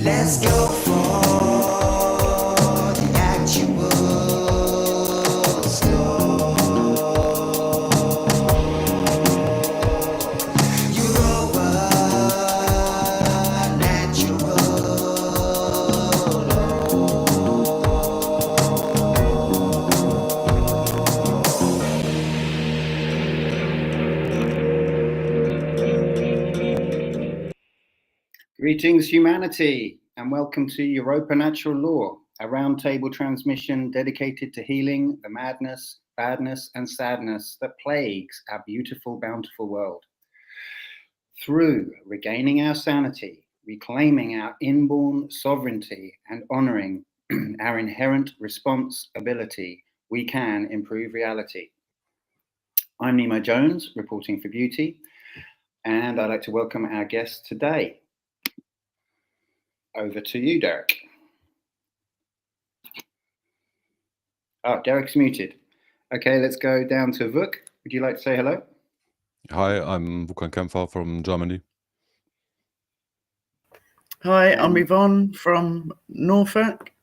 Let's go for the actual score. Europa natural Greetings, humanity, and welcome to Europa Natural Law, a roundtable transmission dedicated to healing the madness, badness, and sadness that plagues our beautiful, bountiful world. Through regaining our sanity, reclaiming our inborn sovereignty, and honoring our inherent responsibility, we can improve reality. I'm Nemo Jones, reporting for Beauty, and I'd like to welcome our guest today. Over to you, Derek. Oh, Derek's muted. Okay, let's go down to Vuk. Would you like to say hello? Hi, I'm Vukan Kempfer from Germany. Hi, I'm Yvonne from Norfolk.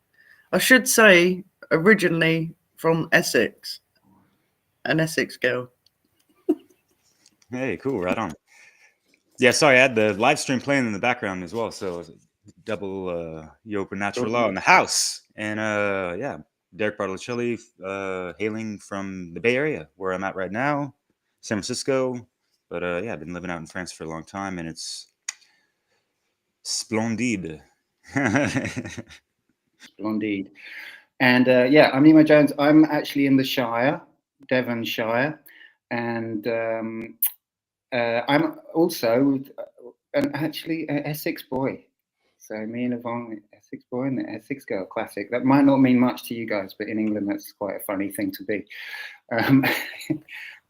I should say originally from Essex, an Essex girl. Hey, cool, right on. Yeah, sorry, I had the live stream playing in the background as well, so double Europa Natural Law in the house. And yeah, Derek Bartolucci, hailing from the Bay Area, where I'm at right now, San Francisco. But yeah, I've been living out in France for a long time, and it's splendide. Splendid. And yeah, I'm Nemo Jones. I'm actually in the Shire, Devonshire, and I'm also an Essex boy. So me and Yvonne, Essex boy and the Essex girl, classic. That might not mean much to you guys, but in England, that's quite a funny thing to be.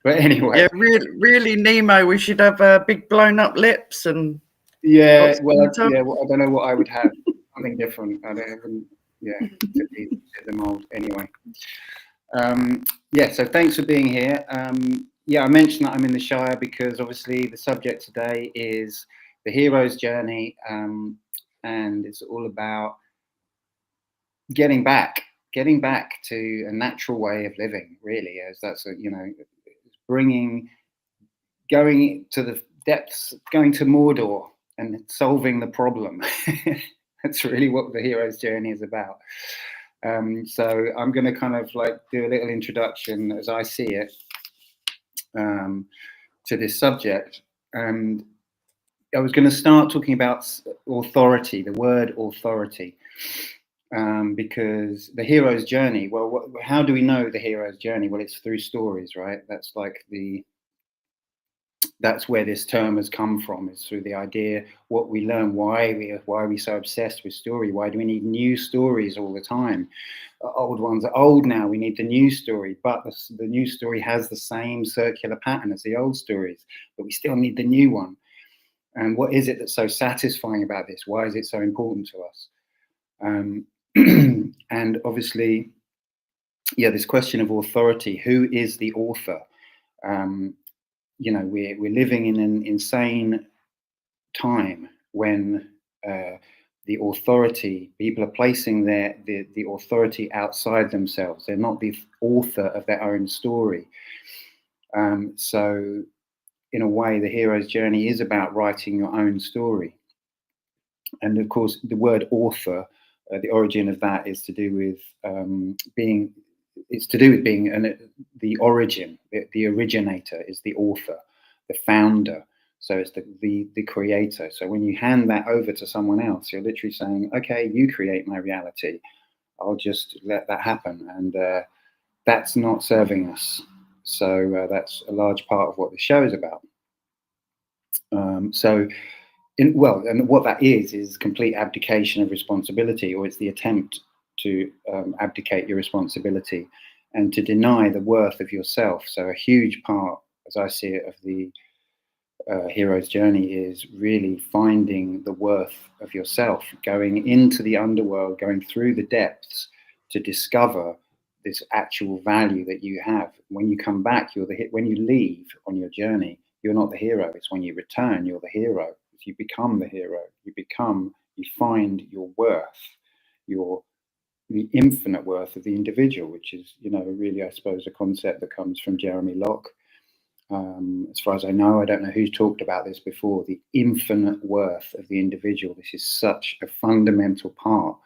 But anyway. Yeah, really, Nemo, we should have big blown up lips and. Yeah, well, I don't know what I would have. Something different. I don't. Yeah, fit the mold anyway. Yeah, so thanks for being here. Yeah, I mentioned that I'm in the Shire because obviously the subject today is the hero's journey, and it's all about getting back to a natural way of living, really, as that's a, you know, going to the depths, going to Mordor and solving the problem. That's really what the hero's journey is about. So I'm going to kind of like do a little introduction as I see it to this subject. And I was going to start talking about authority, the word authority, because the hero's journey, well, how do we know the hero's journey? Well, it's through stories, right? That's like that's where this term has come from, is through the idea, what we learn, why are we so obsessed with story? Why do we need new stories all the time? Old ones are old now, we need the new story, but the new story has the same circular pattern as the old stories, but we still need the new one. And what is it that's so satisfying about this? Why is it so important to us? And obviously, yeah, this question of authority, who is the author? You know, we're living in an insane time when the authority, people are placing the authority outside themselves. They're not the author of their own story. So in a way, the hero's journey is about writing your own story. And of course, the word author, the origin of that is to do with being the origin, the originator is the author, the founder. So it's the creator. So when you hand that over to someone else, you're literally saying, okay, you create my reality. I'll just let that happen. And that's not serving us. So that's a large part of what the show is about. And what that is complete abdication of responsibility, or it's the attempt to abdicate your responsibility and to deny the worth of yourself. So a huge part, as I see it, of the hero's journey is really finding the worth of yourself, going into the underworld, going through the depths to discover this actual value that you have. When you come back, when you leave on your journey, you're not the hero. It's when you return, you're the hero. You become the hero. You become You find your worth, the infinite worth of the individual, which is, you know, really, I suppose, a concept that comes from Jeremy Locke. As far as I know, I don't know who's talked about this before, the infinite worth of the individual. This is such a fundamental part,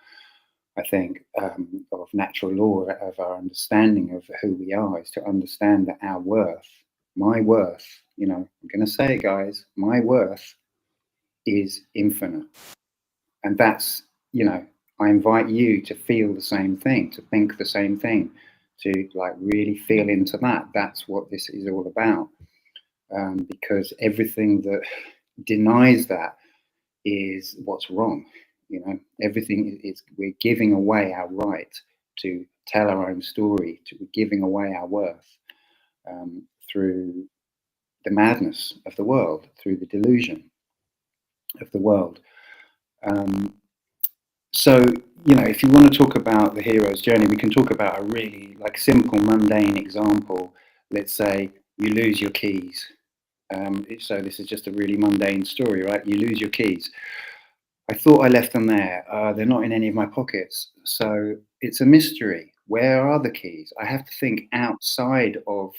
I think, of natural law, of our understanding of who we are, is to understand that our worth, my worth, you know, I'm going to say it, guys, my worth is infinite. And that's, you know, I invite you to feel the same thing, to think the same thing, to like really feel into that. That's what this is all about. Because everything that denies that is what's wrong. You know, everything is, we're giving away our right to tell our own story, we're giving away our worth through the madness of the world, through the delusion of the world. So, you know, if you want to talk about the hero's journey, we can talk about a really like simple, mundane example. Let's say you lose your keys. So this is just a really mundane story, right? You lose your keys. I thought I left them there. They're not in any of my pockets. So it's a mystery. Where are the keys? I have to think outside of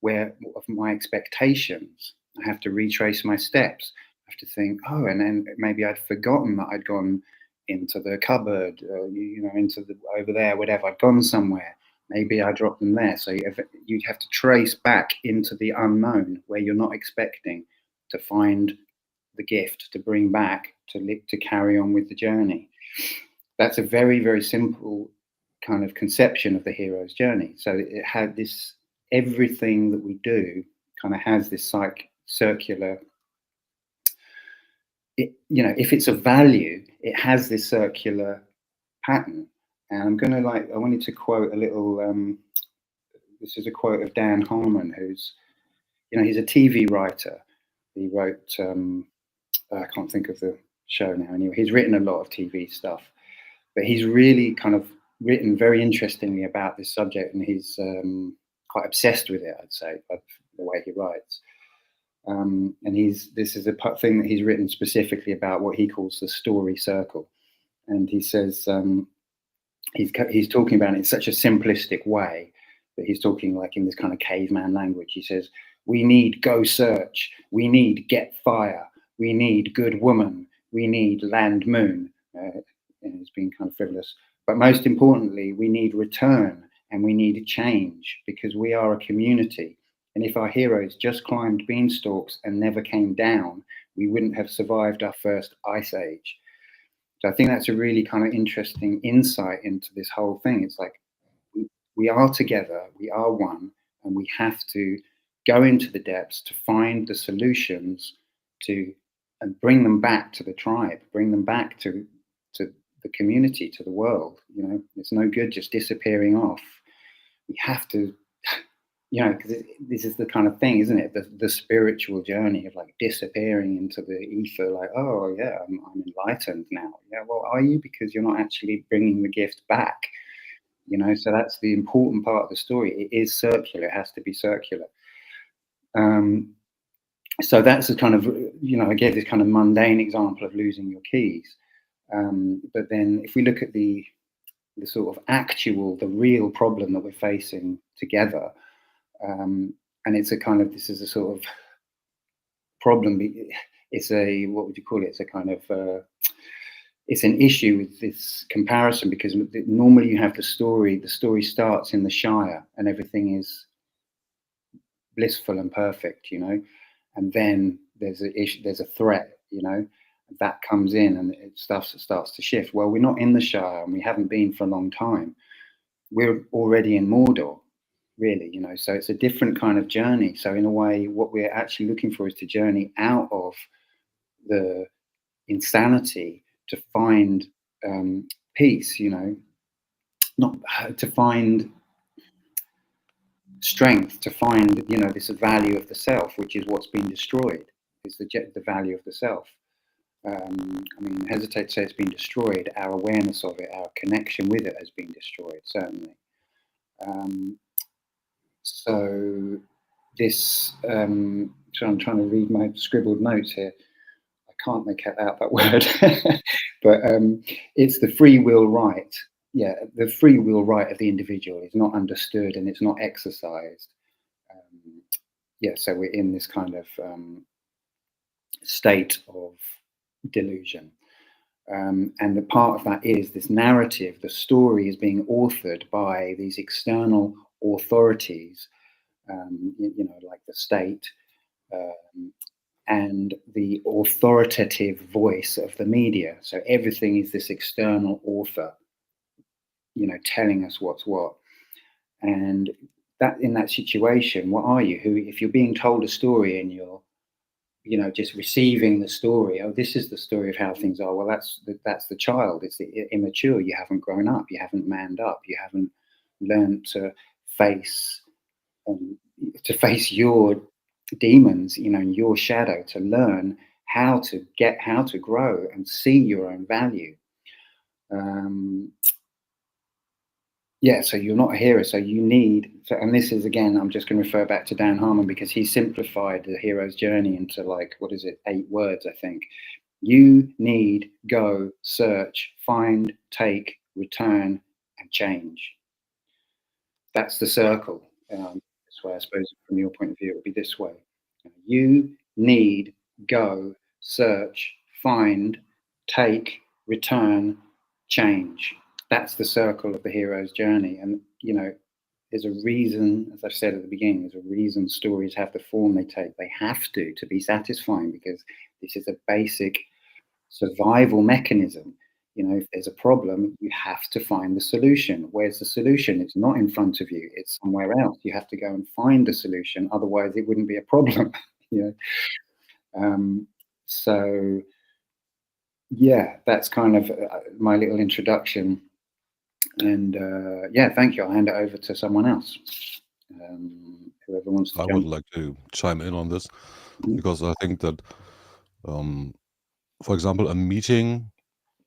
my expectations. I have to retrace my steps. I have to think, oh, and then maybe I'd forgotten that I'd gone into the cupboard, you know, into the over there, whatever. I'd gone somewhere. Maybe I dropped them there. So you'd have to trace back into the unknown where you're not expecting to find the gift to bring back to carry on with the journey. That's a very, very simple kind of conception of the hero's journey. So it had this, everything that we do kind of has this circular, you know, if it's a value, it has this circular pattern. And I'm going to I wanted to quote a little, this is a quote of Dan Harmon, who's, you know, he's a TV writer. He wrote, I can't think of the show now. Anyway, he's written a lot of TV stuff, but he's really kind of written very interestingly about this subject, and he's quite obsessed with it, I'd say, by the way he writes. And this is a thing that he's written specifically about what he calls the story circle. And he says, he's talking about it in such a simplistic way that he's talking like in this kind of caveman language. He says, we need go search, we need get fire, we need good woman, we need land moon. And it's been kind of frivolous. But most importantly, we need return and we need change, because we are a community. And if our heroes just climbed beanstalks and never came down, we wouldn't have survived our first ice age. So I think that's a really kind of interesting insight into this whole thing. It's like we are together, we are one, and we have to go into the depths to find the solutions and bring them back to the tribe, bring them back to the community, to the world. You know, it's no good just disappearing off. We have to, you know, because this is the kind of thing, isn't it? The spiritual journey of like disappearing into the ether, like, oh yeah, I'm enlightened now. Yeah, well, are you? Because you're not actually bringing the gift back. You know, so that's the important part of the story. It is circular. It has to be circular. So that's a kind of, you know, I gave this kind of mundane example of losing your keys. But then if we look at the sort of the real problem that we're facing together, and it's a kind of, this is a sort of problem. It's a, what would you call it? It's a kind of, it's an issue with this comparison, because normally you have the story starts in the Shire and everything is blissful and perfect, you know, and then there's a issue, there's a threat, you know, that comes in and starts to shift. Well, we're not in the Shire and we haven't been for a long time. We're already in Mordor, really, you know, so it's a different kind of journey. So in a way, what we're actually looking for is to journey out of the insanity to find peace, you know, not to find strength, to find, you know, this value of the self, which is what's been destroyed, is the value of the self. I mean, I hesitate to say it's been destroyed. Our awareness of it, our connection with it has been destroyed, certainly. So this, so I'm trying to read my scribbled notes here. I can't make out that word, but it's the free will right. Yeah, the free will right of the individual is not understood and it's not exercised. Yeah, so we're in this kind of state of delusion. And the part of that is this narrative, the story is being authored by these external authorities, you know, like the state, and the authoritative voice of the media. So everything is this external author, you know, telling us what's what. And that, in that situation, what are you? Who, if you're being told a story and you're, you know, just receiving the story, oh, this is the story of how things are. Well, that's the child. It's the immature. You haven't grown up. You haven't manned up. You haven't learned to face your demons, you know, your shadow, to learn how to grow and see your own value. Yeah, so you're not a hero, so you need, and this is, again, I'm just going to refer back to Dan Harmon because he simplified the hero's journey into, like, what is it, 8 words, I think. You need, go, search, find, take, return, and change. That's the circle. This way, I suppose, from your point of view, it would be this way. You need, go, search, find, take, return, change. That's the circle of the hero's journey. And, you know, there's a reason, as I said at the beginning, there's a reason stories have the form they take. They have to be satisfying, because this is a basic survival mechanism. You know, if there's a problem, you have to find the solution. Where's the solution? It's not in front of you. It's somewhere else. You have to go and find the solution. Otherwise, it wouldn't be a problem. You know? So, yeah, that's kind of my little introduction. And yeah, thank you. I'll hand it over to someone else. Whoever wants to I would like to chime in on this, because I think that, for example, a meeting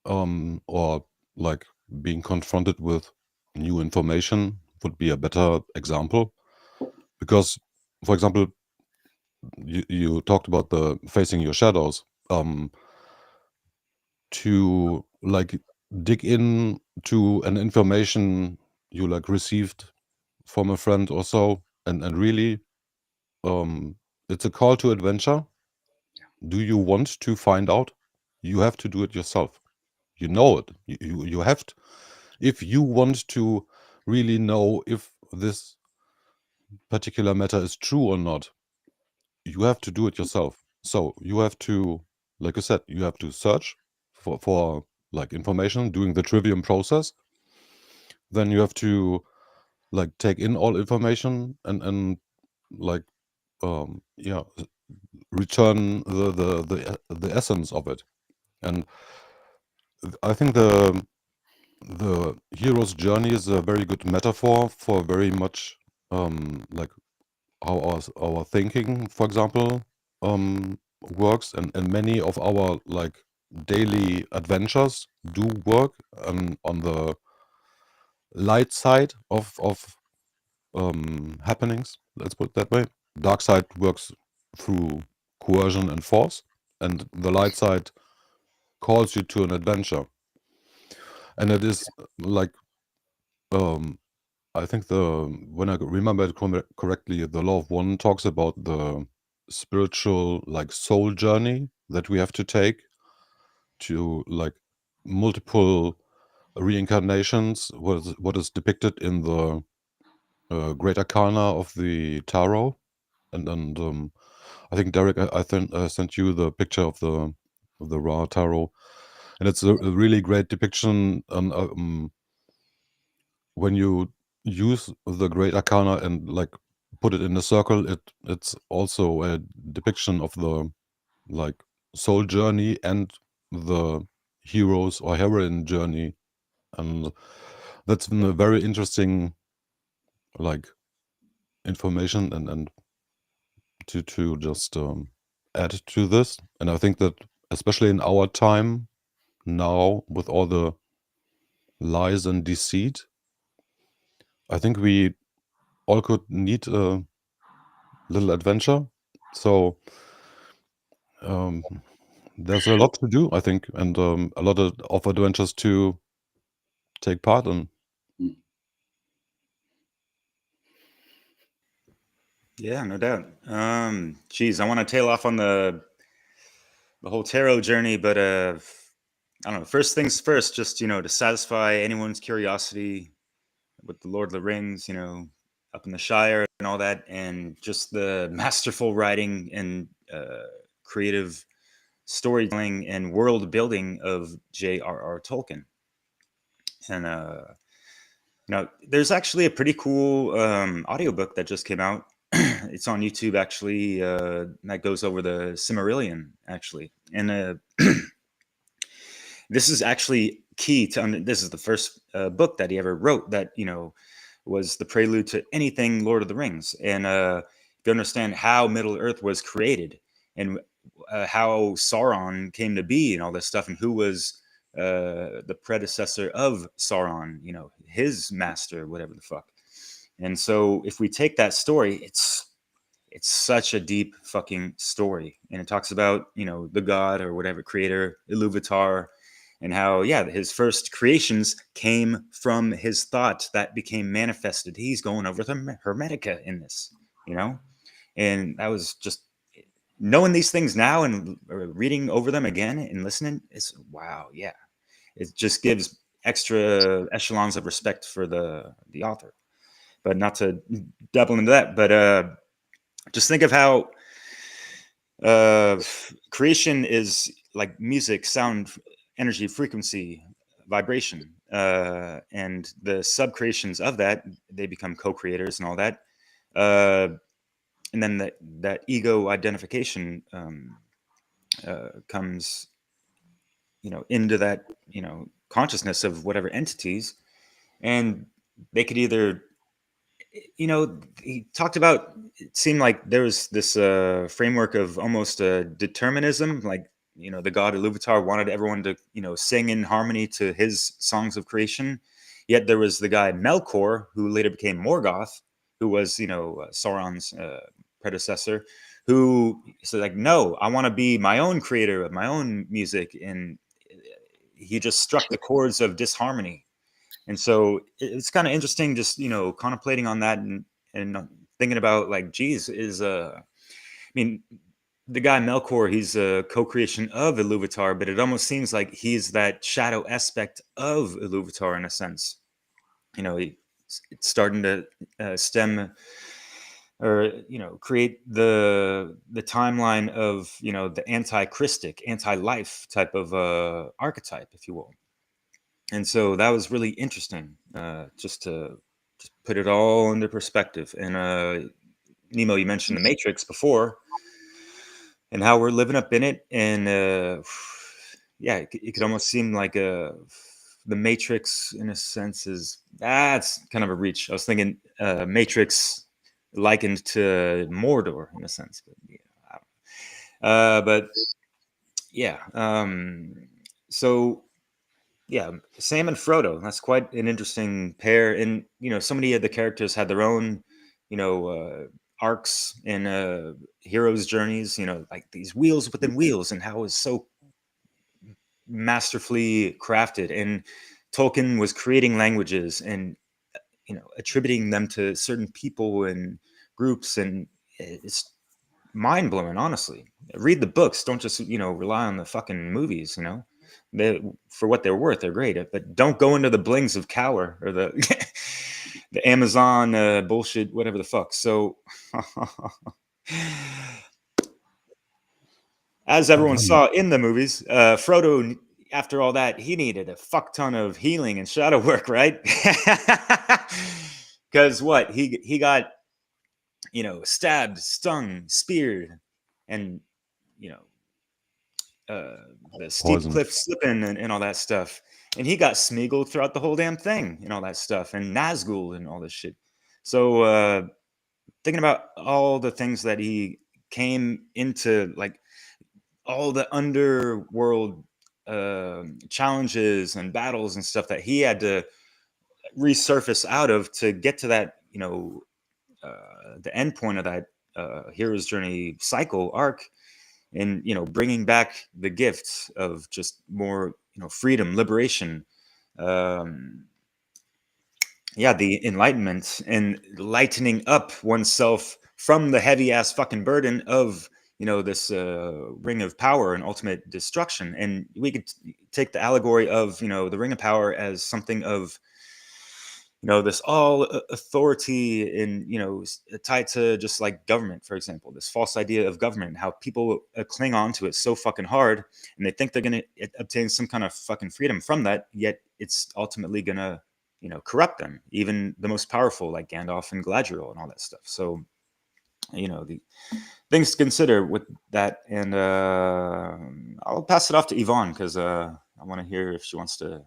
or like being confronted with new information would be a better example. Because, for example, you talked about the facing your shadows. To like dig in to an information you like received from a friend or so, and really it's a call to adventure. Do you want to find out? You have to do it yourself. You know it. You have to. If you want to really know if this particular matter is true or not, you have to do it yourself. So you have to, like I said, you have to search for like information, doing the trivium process. Then you have to like take in all information and like yeah, return the essence of it. And I think the hero's journey is a very good metaphor for very much like how our thinking, for example, works, and many of our like daily adventures do work on the light side of happenings. Let's put it that way. Dark side works through coercion and force, and the light side calls you to an adventure. And it is like I think when I remember it correctly, the law of one talks about the spiritual like soul journey that we have to take to like multiple reincarnations. What is depicted in the Great Arcana of the Tarot, and I think Derek, I sent you the picture of the Ra Tarot, and it's a really great depiction. When you use the Great Arcana and like put it in a circle, it's also a depiction of the like soul journey and the hero's or heroine journey, and that's been a very interesting like information and to just add to this. And I think that especially in our time now, with all the lies and deceit, I think we all could need a little adventure. So there's a lot to do, I think, and a lot of adventures to take part in. Yeah, no doubt. Geez, I want to tail off on the whole tarot journey, but I don't know. First things first, just to satisfy anyone's curiosity with the Lord of the Rings, up in the Shire and all that, and just the masterful writing and creative storytelling and world building of J.R.R. Tolkien. And there's actually a pretty cool audiobook that just came out. It's on YouTube, actually, that goes over the Silmarillion, actually. And this is actually key to this is the first book that he ever wrote that was the prelude to anything Lord of the Rings. And if you understand how Middle Earth was created and how Sauron came to be and all this stuff, and who was the predecessor of Sauron, his master, whatever the fuck. And so if we take that story, it's such a deep fucking story, and it talks about the god or whatever creator, Iluvatar, and how his first creations came from his thought that became manifested. He's going over the Hermetica in this, and that was just knowing these things now and reading over them again and listening. It's wow, yeah, it just gives extra echelons of respect for the author. But not to double into that, but just think of how creation is like music, sound, energy, frequency, vibration, and the sub-creations of that, they become co-creators and all that. And then that ego identification comes, into that, consciousness of whatever entities, and they could either, he talked about, it seemed like there was this framework of almost a determinism, like, the god Iluvatar wanted everyone to, sing in harmony to his songs of creation. Yet there was the guy Melkor, who later became Morgoth, who was, Sauron's predecessor, who said, like, no, I want to be my own creator of my own music. And he just struck the chords of disharmony. And so it's kind of interesting, just, contemplating on that and thinking about, like, geez, I mean, the guy Melkor, he's a co-creation of Iluvatar, but it almost seems like he's that shadow aspect of Iluvatar in a sense. It's starting to stem or, create the timeline of, the anti-Christic, anti-life type of archetype, if you will. And so that was really interesting, just to put it all into perspective. And Nemo, you mentioned the Matrix before, and how we're living up in it. And it could almost seem like the Matrix, in a sense, that's kind of a reach. I was thinking Matrix likened to Mordor, in a sense, but so. Yeah, Sam and Frodo, that's quite an interesting pair. And, so many of the characters had their own, arcs and heroes' journeys, like these wheels within wheels, and how it was so masterfully crafted. And Tolkien was creating languages and, attributing them to certain people and groups. And it's mind-blowing, honestly. Read the books. Don't just, rely on the fucking movies, for what they're worth, they're great, but don't go into the blings of Cower or the the Amazon bullshit, whatever the fuck. So as everyone saw in the movies, Frodo, after all that, he needed a fuck ton of healing and shadow work, right? Because what he got, stabbed, stung, speared, and the steep Poison. cliff slipping and all that stuff. And he got Smeagol throughout the whole damn thing and all that stuff, and Nazgul and all this shit. So thinking about all the things that he came into, like all the underworld challenges and battles and stuff that he had to resurface out of to get to that, the end point of that hero's journey cycle arc. in, you know, bringing back the gifts of just more, you know, freedom, liberation, yeah, the enlightenment, and lightening up oneself from the heavy ass fucking burden of, you know, this ring of power and ultimate destruction. And we could take the allegory of, you know, the ring of power as something of, you know, this all authority and, you know, tied to just like government, for example, this false idea of government, how people cling on to it so fucking hard, and they think they're going to obtain some kind of fucking freedom from that, yet it's ultimately going to, you know, corrupt them, even the most powerful like Gandalf and Galadriel and all that stuff. So, you know, the things to consider with that. And I'll pass it off to Yvonne, because I want to hear if she wants to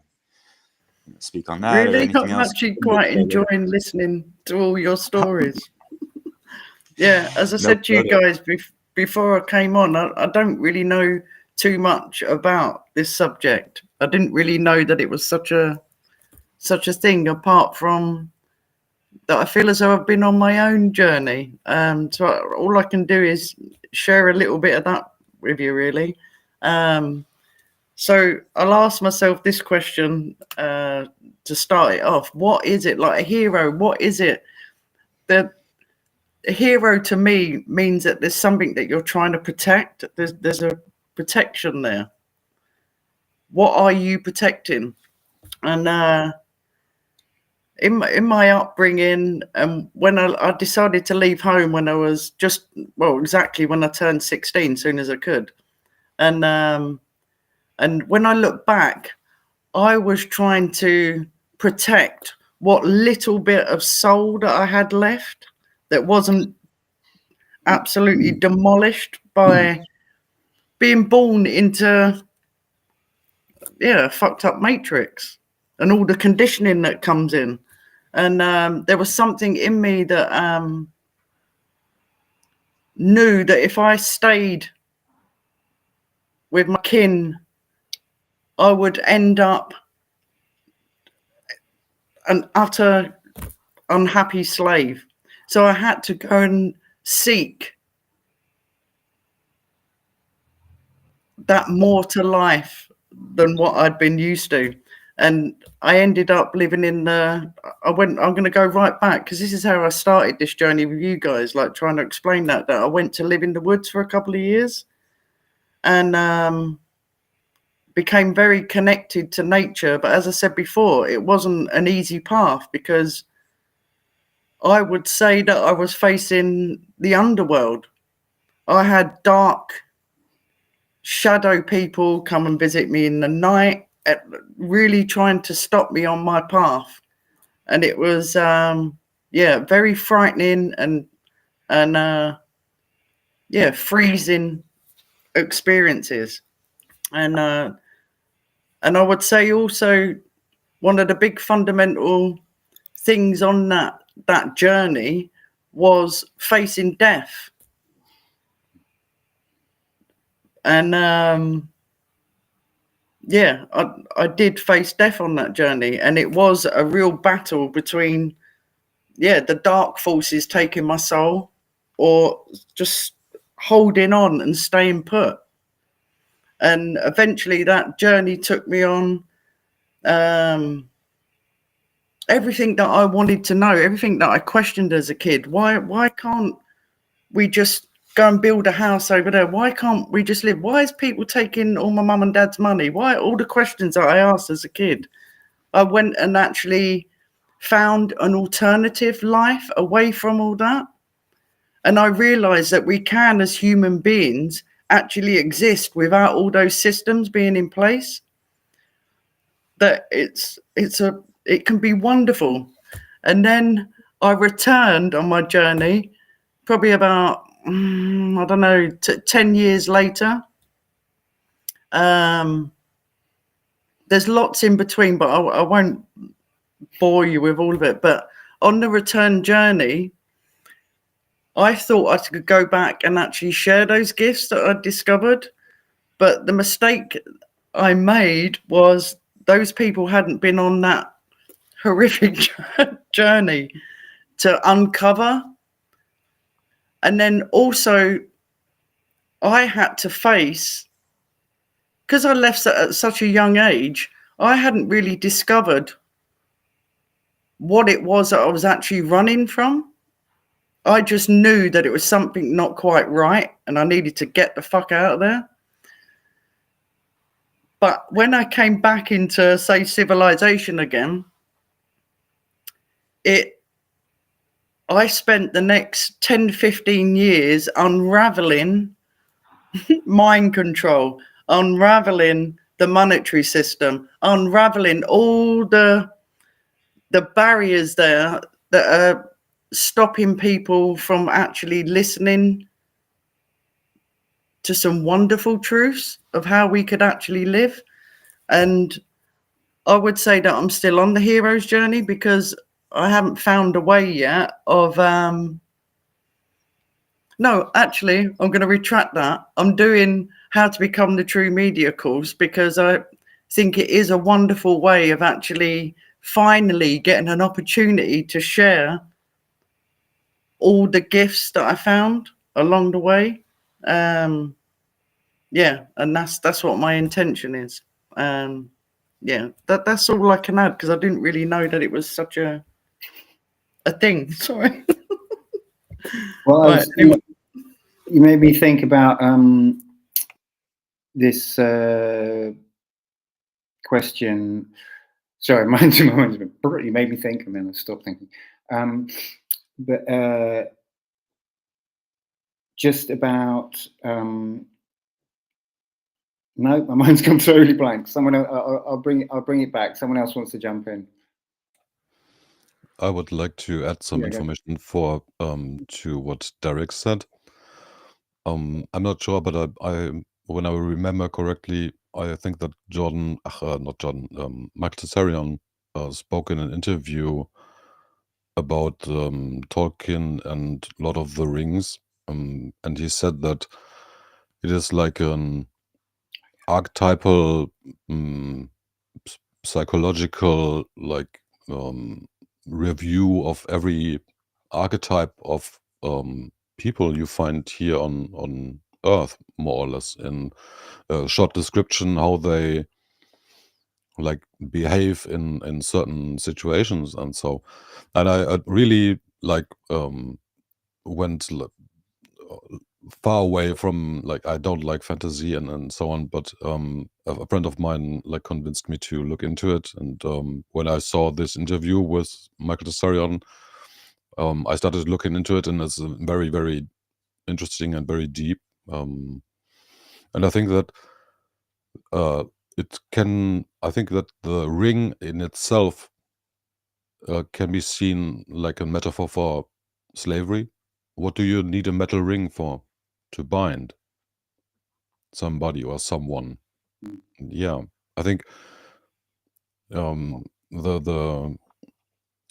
speak on that or Really, anything I'm else. actually quite enjoying listening to all your stories. Yeah, as I said to you guys before I came on, I don't really know too much about this subject. I didn't really know that it was such a thing, apart from that I feel as though I've been on my own journey. So all I can do is share a little bit of that with you, really. So I'll ask myself this question to start it off. What is it, like a hero? What is it? A hero to me means that there's something that you're trying to protect. There's a protection there. What are you protecting? And in my upbringing, when I decided to leave home when I was exactly when I turned 16, soon as I could, and when I look back, I was trying to protect what little bit of soul that I had left that wasn't absolutely demolished by being born into, a fucked up matrix and all the conditioning that comes in. And there was something in me that knew that if I stayed with my kin, I would end up an utter unhappy slave. So I had to go and seek that more to life than what I'd been used to. And I ended up living in I'm going to go right back, because this is how I started this journey with you guys, like trying to explain that I went to live in the woods for a couple of years and became very connected to nature. But as I said before, it wasn't an easy path, because I would say that I was facing the underworld. I had dark shadow people come and visit me in the night, really trying to stop me on my path. And it was, very frightening and freezing experiences. And I would say also one of the big fundamental things on that journey was facing death. And I did face death on that journey, and it was a real battle between the dark forces taking my soul or just holding on and staying put. And eventually that journey took me on everything that I wanted to know, everything that I questioned as a kid. Why can't we just go and build a house over there? Why can't we just live? Why is people taking all my mum and dad's money? Why? All the questions that I asked as a kid. I went and actually found an alternative life away from all that. And I realized that we can, as human beings, actually exist without all those systems being in place. That it can be wonderful. And then I returned on my journey, probably about 10 years later. There's lots in between, but I won't bore you with all of it. But on the return journey, I thought I could go back and actually share those gifts that I'd discovered. But the mistake I made was those people hadn't been on that horrific journey to uncover. And then also, I had to face, because I left at such a young age, I hadn't really discovered what it was that I was actually running from. I just knew that it was something not quite right and I needed to get the fuck out of there. But when I came back into, say, civilization again, I spent the next 10, 15 years unraveling mind control, unraveling the monetary system, unraveling all the barriers there that are stopping people from actually listening to some wonderful truths of how we could actually live. And I would say that I'm still on the hero's journey because I haven't found a way yet of no, actually, I'm going to retract that. I'm doing How to Become the True Media course because I think it is a wonderful way of actually finally getting an opportunity to share all the gifts that I found along the way. Yeah, and that's what my intention is. Yeah, that's all I can add because I didn't really know that it was such a thing. Sorry. Well, Right, anyway. you made me think about this question. Sorry, you made me think and then I stopped thinking. But just about no, my mind's gone totally blank. Someone else, I'll bring it back. Someone else wants to jump in. I would like to add some information for to what Derek said. I'm not sure, but I when I remember correctly, I think that Michael Tessarion spoke in an interview about Tolkien and Lord of the Rings, and he said that it is like an archetypal psychological like review of every archetype of people you find here on Earth, more or less, in a short description how they like behave in certain situations. And so, and I really like went far away from, like, I don't like fantasy and so on, but a friend of mine like convinced me to look into it. And when I saw this interview with Michael Tessarion, I started looking into it, and it's very, very interesting and very deep. And I think that I think that the ring in itself can be seen like a metaphor for slavery. What do you need a metal ring for? To bind somebody or someone. Yeah, I think the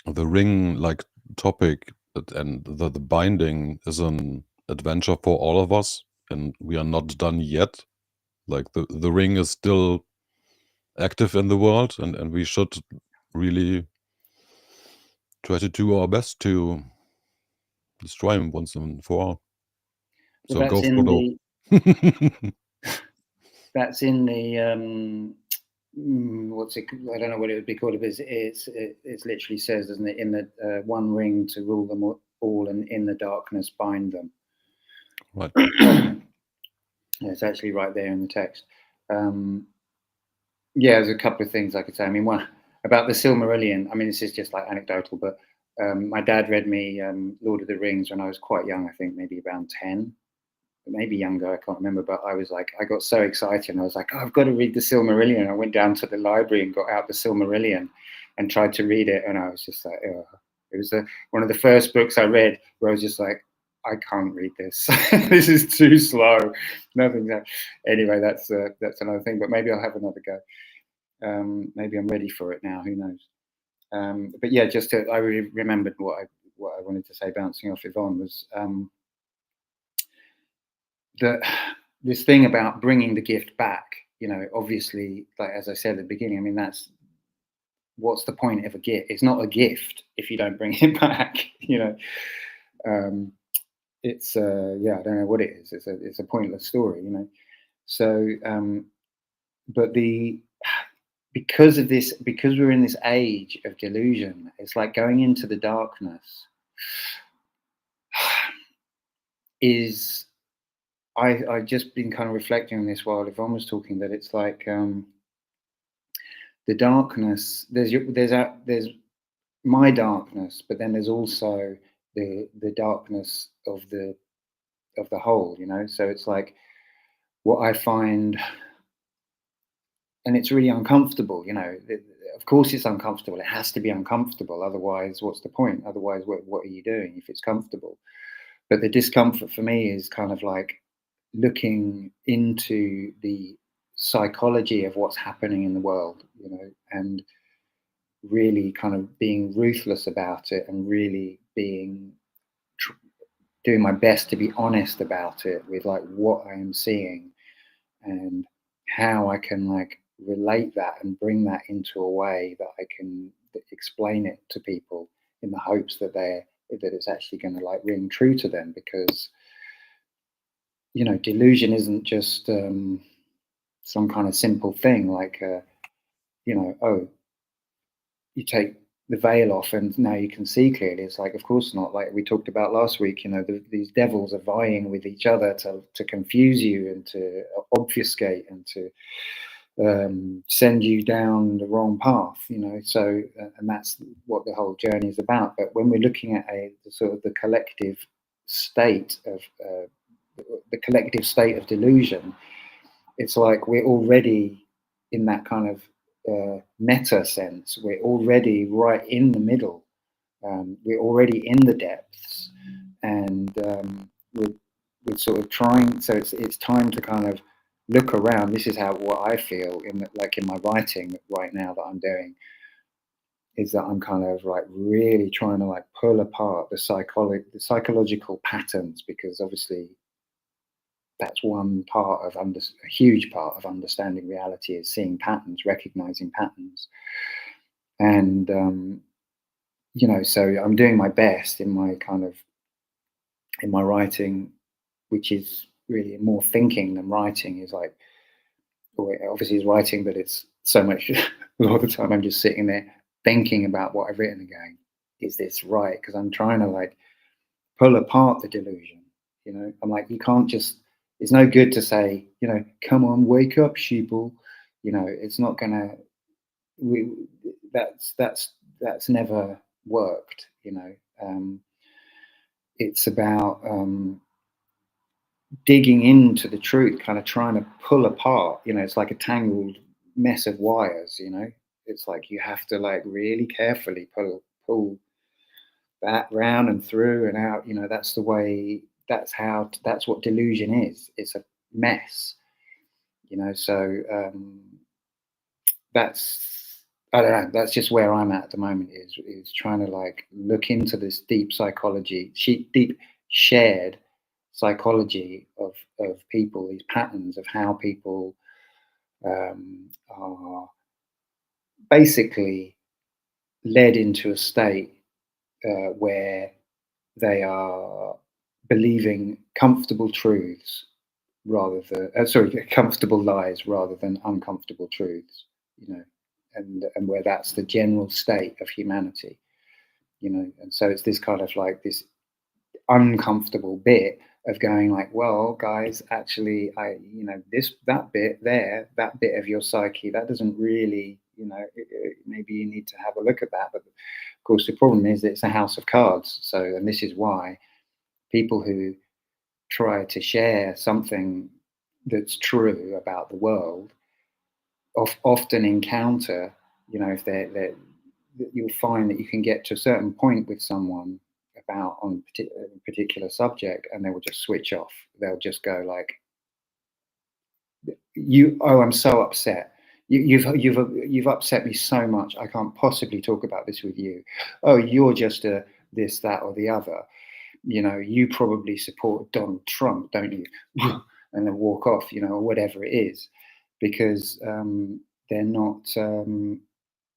ring like topic and the binding is an adventure for all of us, and we are not done yet. Like the ring is still active in the world, and we should really try to do our best to destroy him once and for all. So that's go in Frodo. That's in the what's it? I don't know what it would be called. It literally says, doesn't it? In the one ring to rule them all, and in the darkness bind them. Right. Yeah, it's actually right there in the text. Yeah, there's a couple of things I could say. I mean, one about the Silmarillion. I mean, this is just like anecdotal, but my dad read me Lord of the Rings when I was quite young. I think maybe around 10. Maybe younger, I can't remember, but I was like, I got so excited, and I was like, oh, I've got to read the Silmarillion. I went down to the library and got out the Silmarillion and tried to read it, and I was just like, oh. It was one of the first books I read where I was just like, I can't read this. This is too slow. Nothing. Anyway, that's another thing. But maybe I'll have another go. Maybe I'm ready for it now. Who knows? But yeah, I really remembered what I wanted to say. Bouncing off Yvonne was. This thing about bringing the gift back, you know, obviously, like as I said at the beginning, I mean, what's the point of a gift? It's not a gift if you don't bring it back, you know. it's yeah, I don't know what it is. It's a pointless story, you know. So but because of this, because we're in this age of delusion, it's like going into the darkness is, I've just been kind of reflecting on this while Yvonne was talking, that it's like the darkness, there's my darkness, but then there's also the darkness of the whole, you know. So it's like what I find, and it's really uncomfortable, you know. Of course it's uncomfortable, it has to be uncomfortable, otherwise what's the point? Otherwise what are you doing if it's comfortable? But the discomfort for me is kind of like looking into the psychology of what's happening in the world, you know, and really kind of being ruthless about it, and really doing my best to be honest about it with like what I am seeing, and how I can like relate that and bring that into a way that I can explain it to people in the hopes that it's actually going to like ring true to them. Because, you know, delusion isn't just some kind of simple thing like you know, oh, you take the veil off and now you can see clearly. It's like, of course not. Like we talked about last week, you know, these devils are vying with each other to confuse you and to obfuscate and to send you down the wrong path, you know. So and that's what the whole journey is about. But when we're looking at the collective state of delusion, it's like we're already in that kind of meta sense. We're already right in the middle. We're already in the depths, and we're sort of trying. So it's time to kind of look around. This is what I feel in my writing right now that I'm doing, is that I'm kind of like really trying to like pull apart the psychological patterns, because obviously that's one part of a huge part of understanding reality, is seeing patterns, recognizing patterns. And you know, so I'm doing my best in my writing, which is really more thinking than writing. Is like, obviously it's writing, but it's so much a lot of the time I'm just sitting there thinking about what I've written and going, is this right? Because I'm trying to like pull apart the delusion, you know. I'm like, you can't just, it's no good to say, you know, come on, wake up, sheeple. You know, it's not gonna, that's never worked, you know. It's about digging into the truth, kind of trying to pull apart, you know. It's like a tangled mess of wires, you know. It's like you have to like really carefully pull that round and through and out, you know. That's the way, that's what delusion is. It's a mess, you know. So I don't know, that's just where I'm at the moment, is trying to like look into this deep psychology, deep shared psychology of people, these patterns of how people are basically led into a state where they are believing comfortable truths rather than comfortable lies rather than uncomfortable truths, you know, and where that's the general state of humanity, you know. And so it's this kind of like this uncomfortable bit of going like, well, guys, actually, you know, that bit of your psyche, that doesn't really, you know, maybe you need to have a look at that. But of course, the problem is that it's a house of cards. So, and this is why people who try to share something that's true about the world often encounter, you know, if they're you'll find that you can get to a certain point with someone about on a particular subject, and they will just switch off. They'll just go like, oh, I'm so upset. You've upset me so much. I can't possibly talk about this with you. Oh, you're just a this, that, or the other. You know, you probably support Donald Trump, don't you? And then walk off, you know, or whatever it is, because they're not. And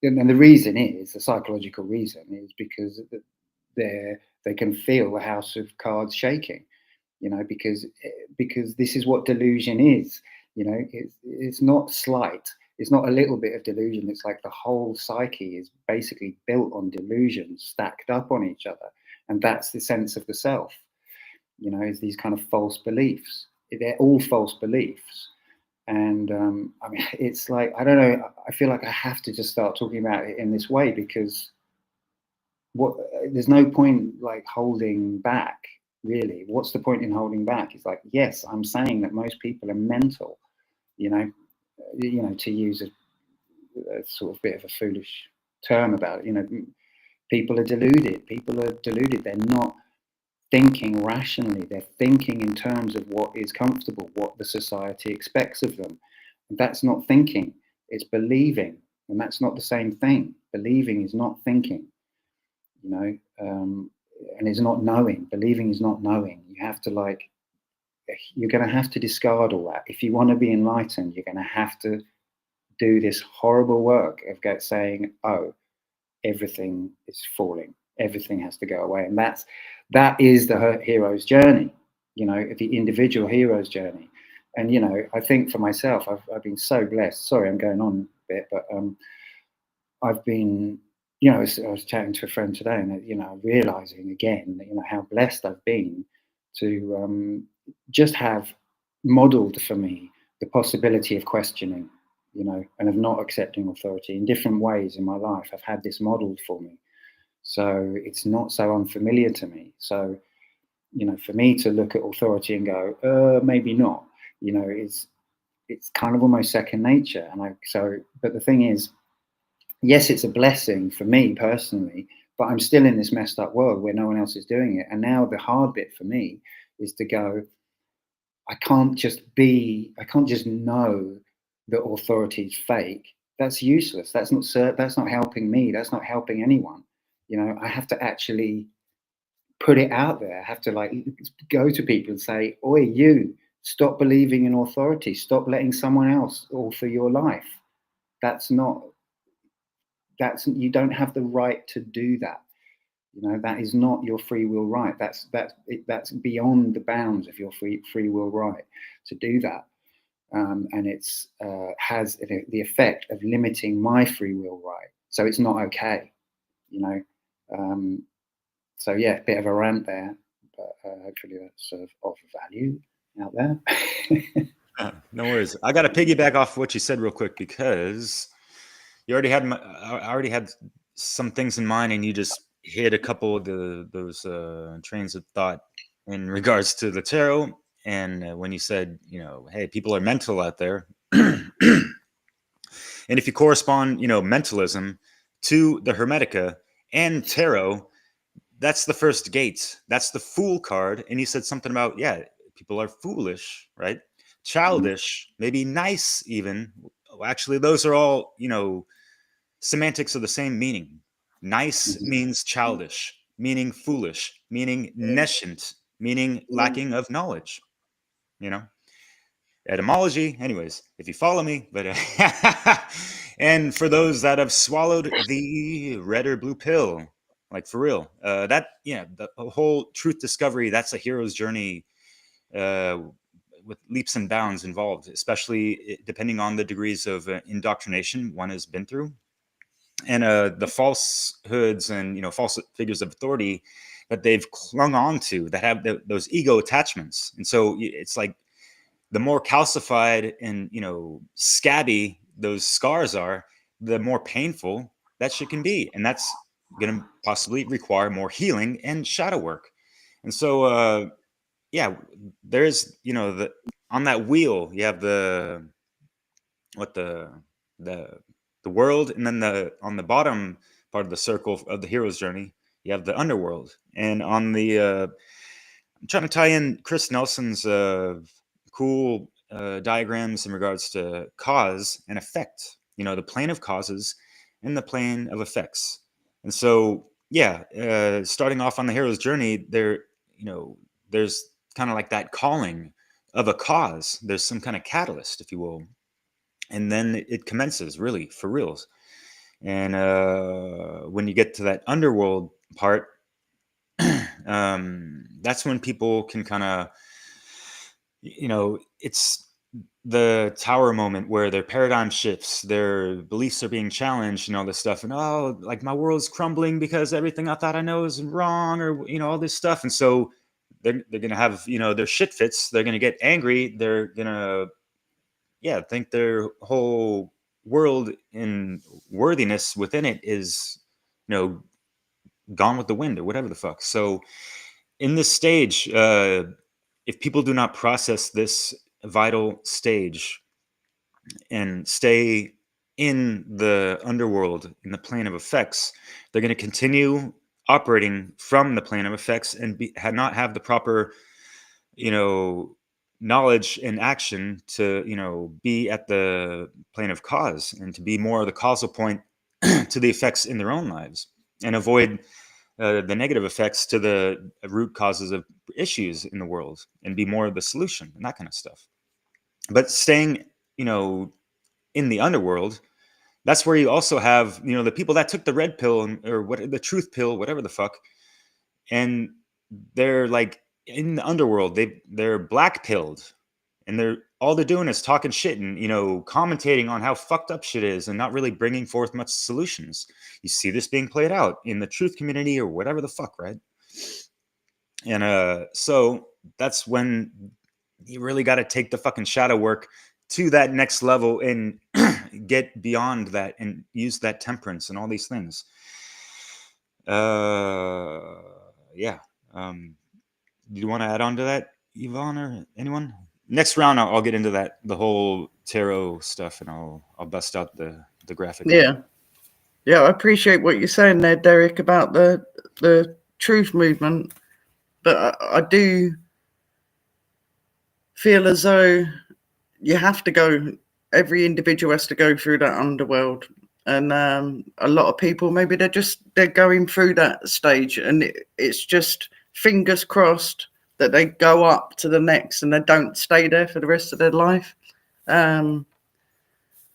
the reason is, the psychological reason is because they can feel the house of cards shaking. you know, because this is what delusion is. You know, it's not slight. It's not a little bit of delusion. It's like the whole psyche is basically built on delusions stacked up on each other. And that's the sense of the self, you know, is these kind of false beliefs. They're all false beliefs. And I mean, it's like, I don't know, I feel like I have to just start talking about it in this way, because there's no point like holding back, really. What's the point in holding back? It's like, yes, I'm saying that most people are mental, you know, to use a sort of bit of a foolish term about it, you know, people are deluded. People are deluded. They're not thinking rationally. They're thinking in terms of what is comfortable, what the society expects of them. And that's not thinking, it's believing. And that's not the same thing. Believing is not thinking, you know, and it's not knowing. Believing is not knowing. You have to like, you're going to have to discard all that. If you want to be enlightened, you're going to have to do this horrible work of saying, oh, everything is falling. Everything has to go away. And that is the hero's journey, you know, the individual hero's journey. And, you know, I think for myself, I've been so blessed. Sorry, I'm going on a bit, but I've been, you know, I was chatting to a friend today, and, you know, realizing again, you know, how blessed I've been to just have modeled for me the possibility of questioning, you know, and of not accepting authority in different ways in my life. I've had this modeled for me. So it's not so unfamiliar to me. So, you know, for me to look at authority and go, maybe not, you know, it's kind of almost second nature. And but the thing is, yes, it's a blessing for me personally, but I'm still in this messed up world where no one else is doing it. And now the hard bit for me is to go, I can't just know that authority is fake. That's useless. That's not helping me. That's not helping anyone. You know, I have to actually put it out there. I have to like go to people and say, oi, you, stop believing in authority. Stop letting someone else author your life. You don't have the right to do that. You know, that is not your free will right. That's that's beyond the bounds of your free will right to do that. And it's has the effect of limiting my free will right. So it's not okay, you know. So yeah, a bit of a rant there, but hopefully that's of value out there. No worries. I got to piggyback off what you said real quick, because you already had I already had some things in mind, and you just hit a couple of those trains of thought in regards to the tarot. And when you said, you know, hey, people are mental out there. And if you correspond, you know, mentalism to the Hermetica and tarot, that's the first gate. That's the Fool card. And you said something about, yeah, people are foolish, right? Childish, maybe nice even. Actually, those are all, you know, semantics of the same meaning. Nice means childish, meaning foolish, meaning nescient, meaning lacking of knowledge, you know? Etymology, anyways, if you follow me, but and for those that have swallowed the red or blue pill, like for real, that, yeah, the whole truth discovery, that's a hero's journey with leaps and bounds involved, especially depending on the degrees of indoctrination one has been through, and the falsehoods and, you know, false figures of authority that they've clung on to, that have those ego attachments. And so it's like, the more calcified and, you know, scabby those scars are, the more painful that shit can be. And that's going to possibly require more healing and shadow work. And so, yeah, there's, you know, on that wheel, you have the world. And then on the bottom part of the circle of the hero's journey, you have the underworld. And on the, I'm trying to tie in Chris Nelson's cool diagrams in regards to cause and effect, you know, the plane of causes and the plane of effects. And so, yeah, starting off on the hero's journey, there, you know, there's kind of like that calling of a cause. There's some kind of catalyst, if you will. And then it commences really for reals. And when you get to that underworld part, that's when people can kind of you know, it's the tower moment where their paradigm shifts, their beliefs are being challenged and all this stuff. And, oh, like my world's crumbling because everything I thought I know is wrong, or, you know, all this stuff. And so they're going to have, you know, their shit fits. They're going to get angry. They're going to, yeah, think their whole world and worthiness within it is, you know, gone with the wind or whatever the fuck. So in this stage, if people do not process this vital stage and stay in the underworld, in the plane of effects, they're going to continue operating from the plane of effects and not have the proper, you know, knowledge and action to, you know, be at the plane of cause and to be more of the causal point to the effects in their own lives, and avoid the negative effects to the root causes of issues in the world, and be more of the solution and that kind of stuff. But staying, you know, in the underworld, that's where you also have, you know, the people that took the red pill or what, the truth pill, whatever the fuck, and they're like in the underworld, they're black pilled, and all they're doing is talking shit and, you know, commentating on how fucked up shit is and not really bringing forth much solutions. You see this being played out in the truth community or whatever the fuck, right? And so that's when you really got to take the fucking shadow work to that next level and get beyond that and use that temperance and all these things. Yeah. Do you want to add on to that, Yvonne, or anyone? Next round, I'll get into that, the whole tarot stuff, and I'll bust out the graphic. Yeah. Yeah, I appreciate what you're saying there, Derek, about the truth movement. But I do feel as though you have to go, every individual has to go through that underworld. And a lot of people, maybe they're going through that stage, and it's just fingers crossed that they go up to the next and they don't stay there for the rest of their life. Going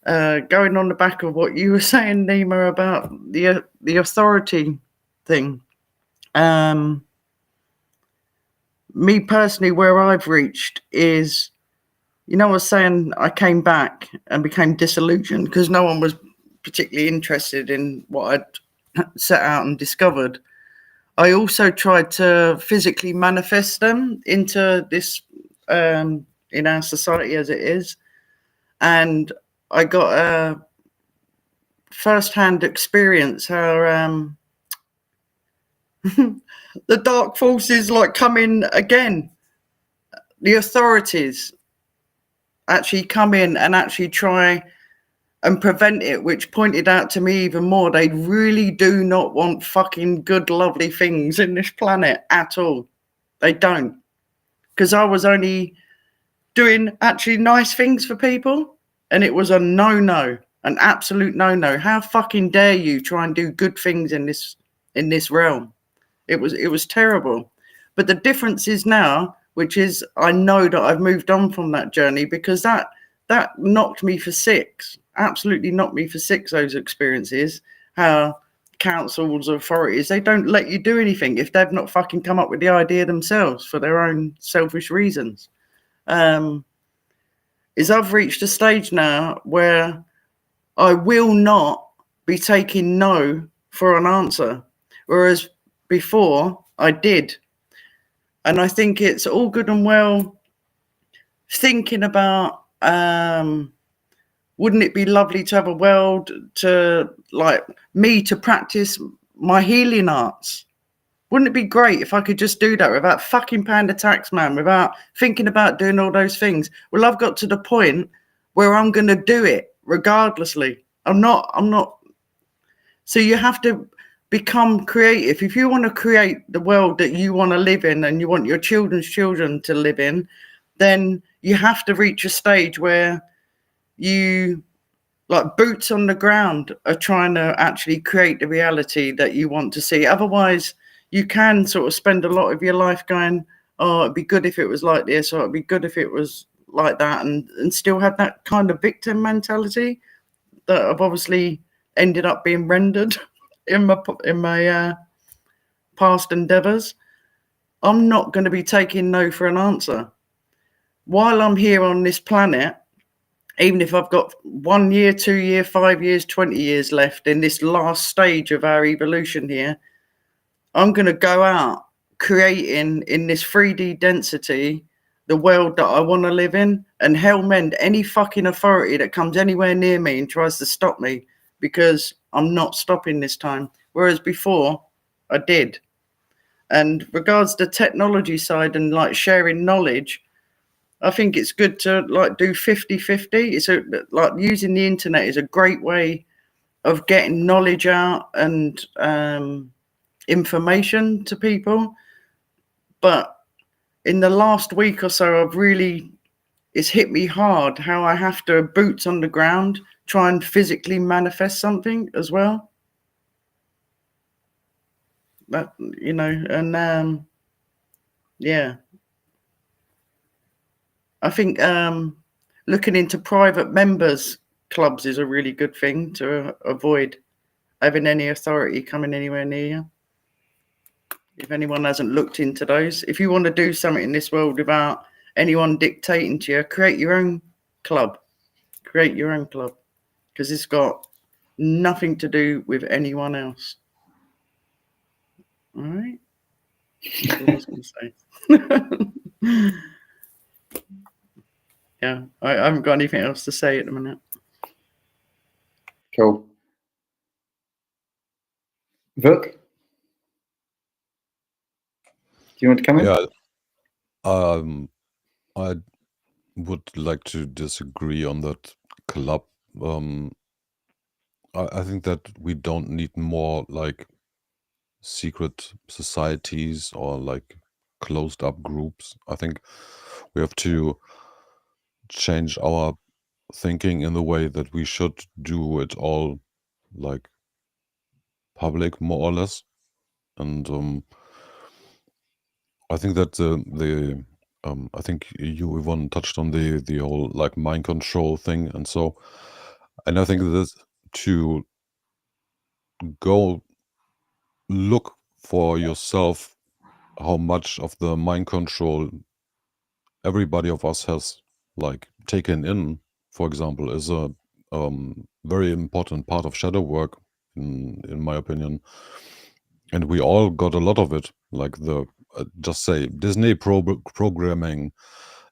on the back of what you were saying, Nemo, about the authority thing. Me personally, where I've reached is, you know, I was saying I came back and became disillusioned because no one was particularly interested in what I'd set out and discovered. I also tried to physically manifest them into this, in our society as it is. And I got a first-hand experience how the dark forces like come in again. The authorities actually come in and actually try and prevent it, which pointed out to me even more, they really do not want fucking good, lovely things in this planet at all. They don't. Because I was only doing actually nice things for people, and it was a no-no, an absolute no-no. How fucking dare you try and do good things in this realm? It was terrible. But the difference is now, which is I know that I've moved on from that journey, because that knocked me for six. Absolutely knocked me for six, those experiences. How councils, authorities, they don't let you do anything if they've not fucking come up with the idea themselves for their own selfish reasons. Is I've reached a stage now where I will not be taking no for an answer, whereas before I did. And I think it's all good and well thinking about, wouldn't it be lovely to have a world to, like me, to practice my healing arts? Wouldn't it be great if I could just do that without fucking paying the tax man, without thinking about doing all those things? Well, I've got to the point where I'm going to do it regardlessly. I'm not. So you have to become creative. If you want to create the world that you want to live in and you want your children's children to live in, then you have to reach a stage where you, like boots on the ground, are trying to actually create the reality that you want to see. Otherwise, you can sort of spend a lot of your life going, oh, it'd be good if it was like this, or it'd be good if it was like that, and still have that kind of victim mentality that I've obviously ended up being rendered in my past endeavors. I'm not going to be taking no for an answer. while I'm here on this planet, even if I've got 1 year, 2 year, 5 years, 20 years left in this last stage of our evolution here, I'm going to go out creating in this 3D density the world that I want to live in, and hell mend any fucking authority that comes anywhere near me and tries to stop me, because I'm not stopping this time. Whereas before I did. And regards to the technology side and like sharing knowledge, I think it's good to like do 50-50. It's like using the internet is a great way of getting knowledge out and information to people. But in the last week or so, it's hit me hard how I have to boots on the ground, try and physically manifest something as well. That, you know, and yeah. I think looking into private members clubs is a really good thing to avoid having any authority coming anywhere near you. If anyone hasn't looked into those, if you want to do something in this world without anyone dictating to you, create your own club. Create your own club, because it's got nothing to do with anyone else. All right. That's what I was going to say. Yeah, I haven't got anything else to say at the minute. Cool. Vuk? Do you want to come in? Yeah, I would like to disagree on that club. I think that we don't need more like secret societies or like closed up groups. I think we have to change our thinking in the way that we should do it all like public, more or less. And I think that I think you, Yvonne, touched on the whole like mind control thing, and I think that to go look for yourself how much of the mind control everybody of us has like taken in, for example, is a very important part of shadow work, in my opinion. And we all got a lot of it, like the just say Disney programming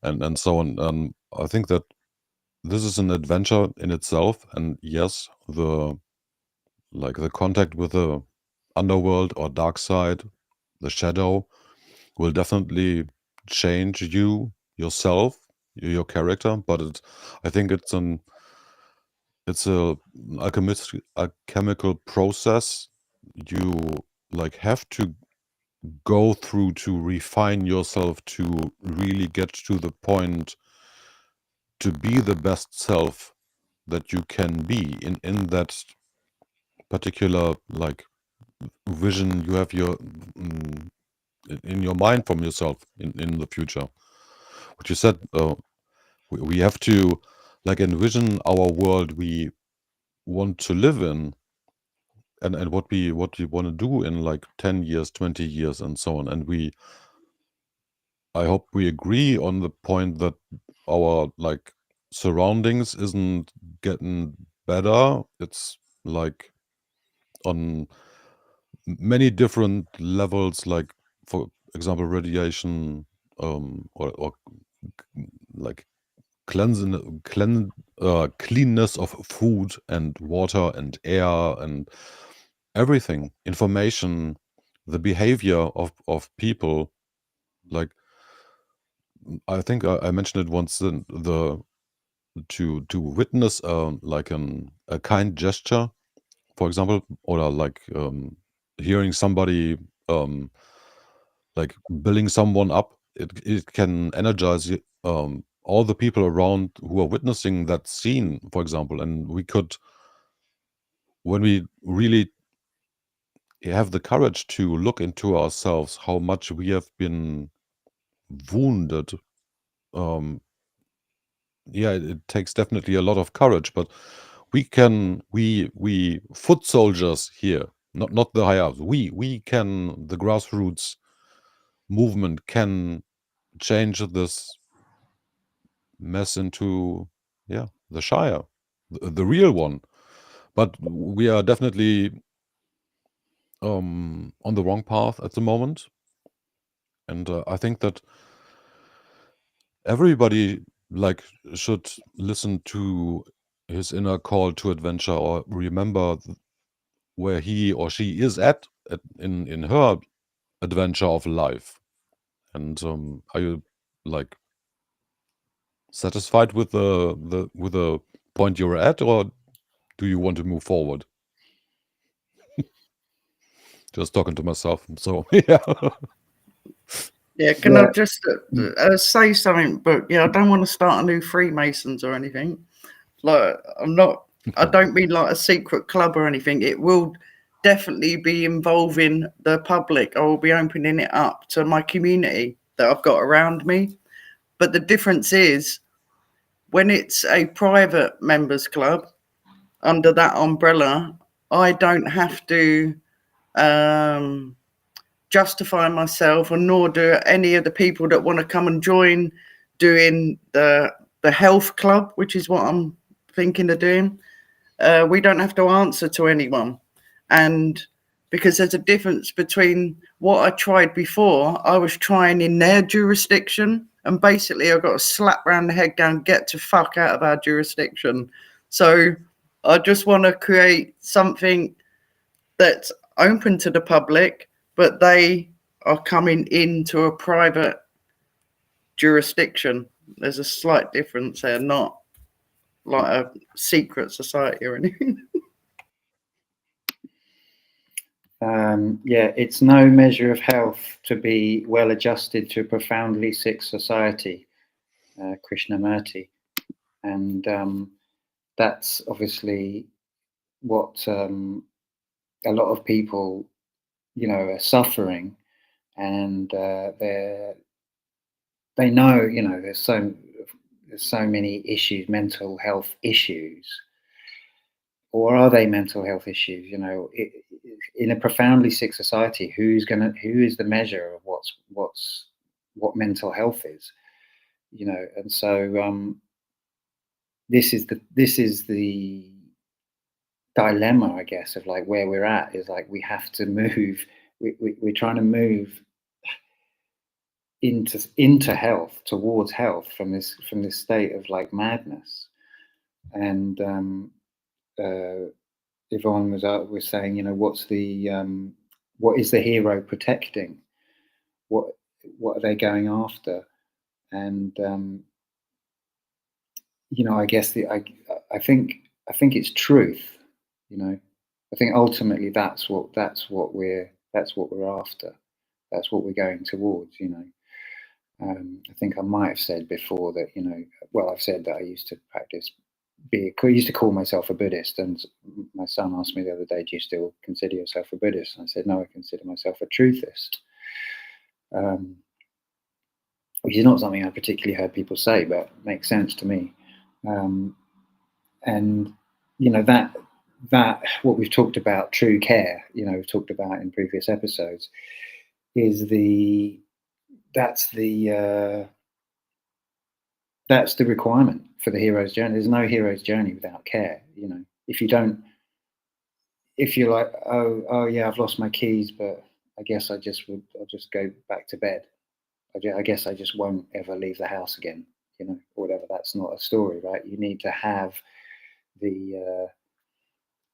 and so on. I think that this is an adventure in itself, and yes, the contact with the underworld or dark side, the shadow, will definitely change yourself, your character. But I think it's a alchemical process you like have to go through to refine yourself to really get to the point to be the best self that you can be in that particular like vision you have in your mind from yourself in the future. What you said, we have to like envision our world we want to live in, and what we want to do in like 10 years, 20 years, and so on. And I hope we agree on the point that our like surroundings isn't getting better. It's like on many different levels, like for example, radiation, or like cleanness of food and water and air and everything, information, the behavior of people. Like I think I mentioned it once, to witness like a kind gesture, for example, or like hearing somebody like building someone up, it can energize all the people around who are witnessing that scene, for example. And we could, when we really have the courage to look into ourselves, how much we have been wounded. Yeah, it takes definitely a lot of courage, but we foot soldiers here, not the higher ups. We can, the grassroots movement can change this mess into, yeah, the Shire, the real one. But we are definitely on the wrong path at the moment. And I think that everybody like should listen to his inner call to adventure, or remember where he or she is at in her adventure of life. And are you like satisfied with the point you're at, or do you want to move forward? Just talking to myself. So yeah. Yeah, can I just say something? But yeah, I don't want to start a new Freemasons or anything. Like, I'm not. I don't mean like a secret club or anything. It will definitely be involving the public. I will be opening it up to my community that I've got around me. But the difference is, when it's a private members club under that umbrella, I don't have to justify myself, or nor do any of the people that want to come and join doing the health club, which is what I'm thinking of doing. We don't have to answer to anyone. And because there's a difference between what I tried before, I was trying in their jurisdiction, and basically I got a slap round the head going, get to fuck out of our jurisdiction. So I just want to create something that's open to the public, but they are coming into a private jurisdiction. There's a slight difference there, not like a secret society or anything. Yeah, it's no measure of health to be well adjusted to a profoundly sick society, Krishnamurti. And that's obviously what a lot of people, are suffering, and they know, there's so many issues, mental health issues. Or are they mental health issues? In a profoundly sick society, who is the measure of what mental health is? And so this is the dilemma, I guess, of like where we're at, is like we have to move. We're trying to move into health, towards health, from this state of like madness. And Yvonne was saying, what is the hero protecting? What are they going after? And I guess I think it's truth. I think ultimately that's what we're after. That's what we're going towards. I think I might have said before that, I've said that I used to used to call myself a Buddhist, and my son asked me the other day, do you still consider yourself a Buddhist? And I said, no, I consider myself a truthist, which is not something I particularly heard people say, but makes sense to me. And that what we've talked about, true care, we've talked about in previous episodes, is that's the requirement for the hero's journey. There's no hero's journey without care. If you're like, oh yeah, I've lost my keys, but I guess I'll just go back to bed. I guess I just won't ever leave the house again, or whatever. That's not a story, right? You need to have the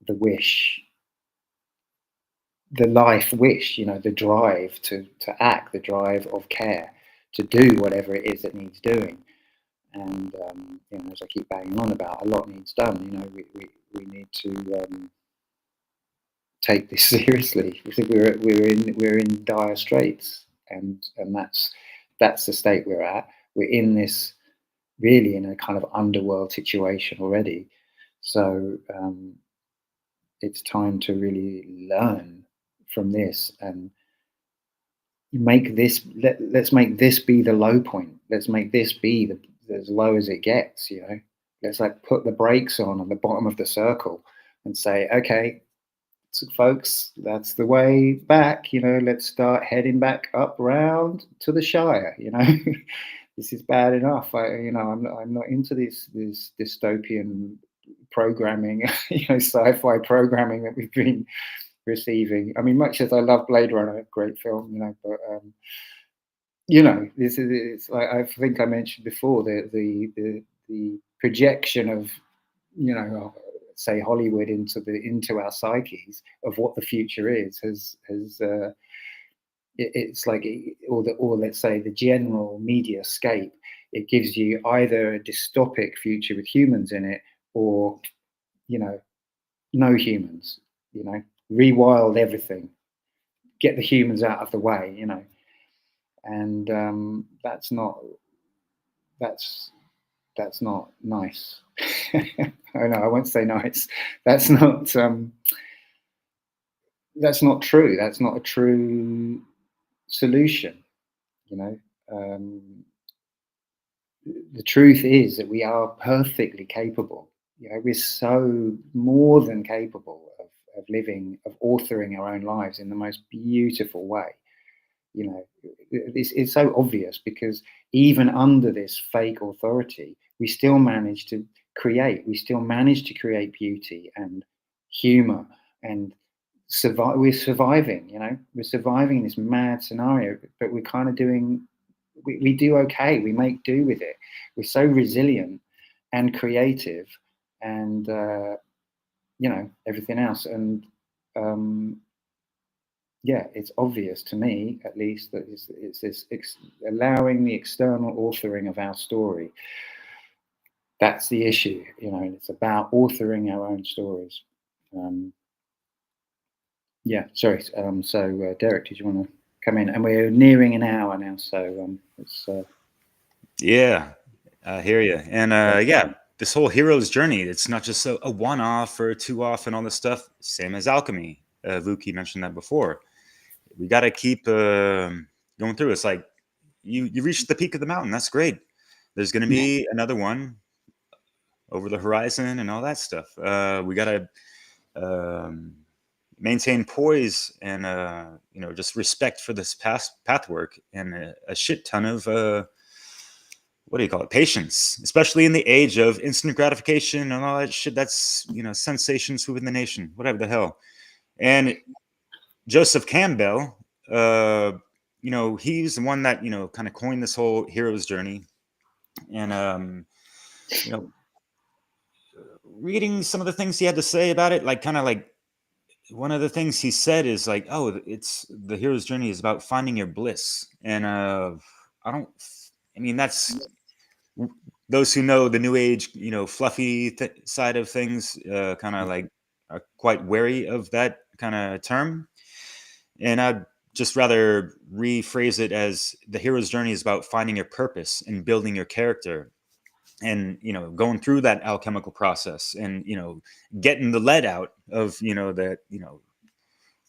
wish, the life wish, the drive to act, the drive of care, to do whatever it is that needs doing. And as I keep banging on about, a lot needs done. We need to take this seriously. We're in dire straits, and that's the state we're at. We're in this, really in a kind of underworld situation already. So it's time to really learn from this and make this. Let's make this be the low point. Let's make this be as low as it gets. Let's like put the brakes on the bottom of the circle and say, okay, so folks, that's the way back. Let's start heading back up round to the Shire. this is bad enough. I'm not into this dystopian programming, sci-fi programming that we've been receiving. I mean, much as I love Blade Runner, great film, but it's like, I think I mentioned before, the projection of, say Hollywood into our psyches of what the future is has it's like, or let's say the general media scape, it gives you either a dystopic future with humans in it, or no humans, rewild everything, get the humans out of the way, and that's not nice. I know, I won't say nice. That's not true. That's not a true solution. The truth is that we are perfectly capable. We're so more than capable of living, of authoring our own lives in the most beautiful way. It's so obvious, because even under this fake authority, we still manage to create. We still manage to create beauty and humor and survive. We're surviving. We're surviving in this mad scenario, but we're kind of doing. We do okay. We make do with it. We're so resilient and creative, and everything else. And yeah, it's obvious to me, at least, that it's this allowing the external authoring of our story. That's the issue, and it's about authoring our own stories. Yeah, sorry. So, Derek, did you want to come in? And we're nearing an hour now, so it's. Yeah, I hear you. And yeah, this whole hero's journey, it's not just a one-off or a two-off and all this stuff. Same as alchemy. Luke, you mentioned that before. We got to keep going through. It's like you reached the peak of the mountain. That's great. There's going to be another one over the horizon and all that stuff. We got to maintain poise and just respect for this path work, and a shit ton of what do you call it? Patience, especially in the age of instant gratification and all that shit. That's sensations within the nation, whatever the hell. And Joseph Campbell, he's the one that kind of coined this whole hero's journey. And reading some of the things he had to say about it, like one of the things he said is like, oh, it's the hero's journey is about finding your bliss. And that's those who know the new age, fluffy side of things, kind of like are quite wary of that kind of term. And I'd just rather rephrase it as the hero's journey is about finding your purpose and building your character, and going through that alchemical process, and getting the lead out of that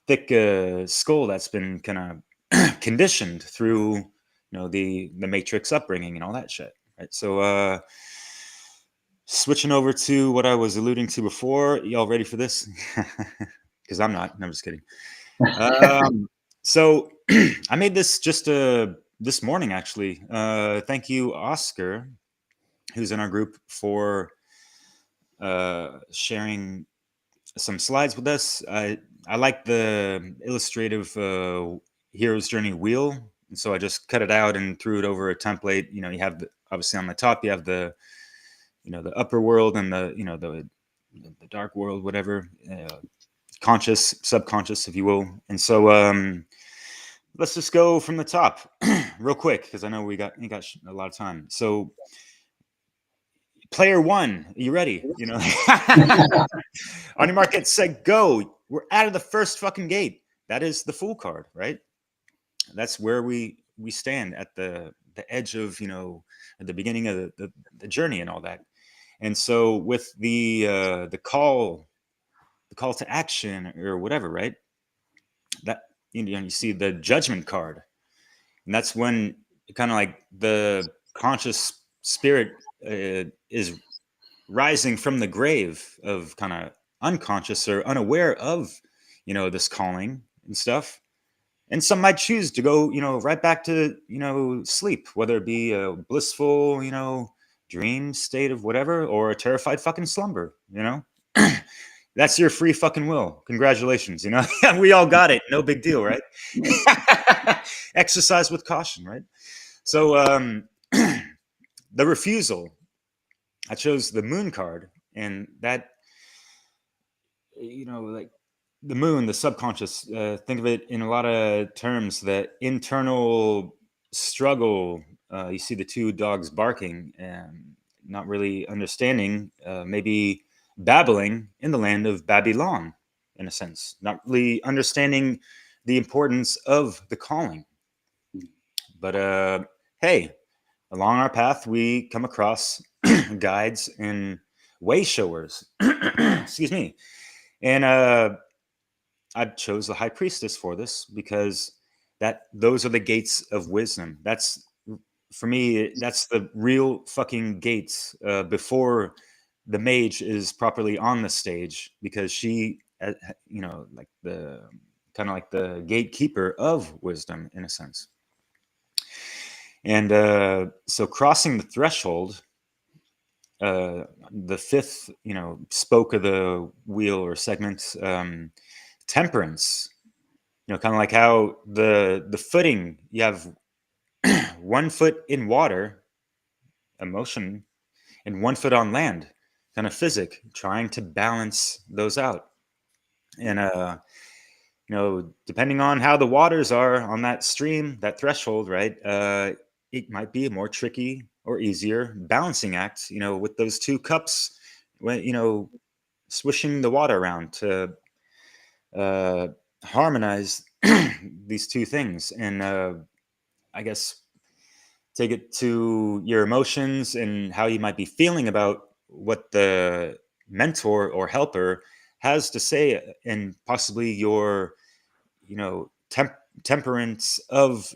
thick skull that's been kind of conditioned through the matrix upbringing and all that shit, right? So switching over to what I was alluding to before, y'all ready for this? Because I'm not. I'm just kidding. So I made this just this morning, actually. Thank you, Oscar, who's in our group, for sharing some slides with us. I like the illustrative hero's journey wheel, and so I just cut it out and threw it over a template. You have obviously on the top you have the the upper world and the dark world, whatever, conscious, subconscious, if you will. And so let's just go from the top real quick, because I know we got a lot of time. So player one, are you ready? On your mark, get set, go. We're out of the first fucking gate. That is the Fool card, right? That's where we stand at the edge of at the beginning of the journey and all that. And so with the call to action or whatever, right? That you see the Judgment card, and that's when kind of like the conscious spirit is rising from the grave of kind of unconscious or unaware of this calling and stuff, And some might choose to go, right back to, sleep, whether it be a blissful, dream state of whatever, or a terrified fucking slumber, That's your free fucking will. Congratulations, we all got it. No big deal, right? Exercise with caution, right? So the refusal, I chose the moon card, and that, like the moon, the subconscious, think of it in a lot of terms, the internal struggle. You see the two dogs barking and not really understanding, maybe babbling in the land of Babylon, in a sense, not really understanding the importance of the calling. But hey, along our path, we come across guides and way showers. Excuse me. And I chose the high priestess for this because those are the gates of wisdom. That's, for me, that's the real fucking gates before the mage is properly on the stage, because she, like the kind of like the gatekeeper of wisdom, in a sense. And so crossing the threshold, the fifth, spoke of the wheel or segment, temperance, kind of like how the footing, you have 1 foot in water, emotion, and 1 foot on land, kind of physic, trying to balance those out. And depending on how the waters are on that stream, that threshold, right, it might be a more tricky or easier balancing act, with those two cups, when swishing the water around to harmonize these two things. And I guess take it to your emotions and how you might be feeling about what the mentor or helper has to say, and possibly your temperance of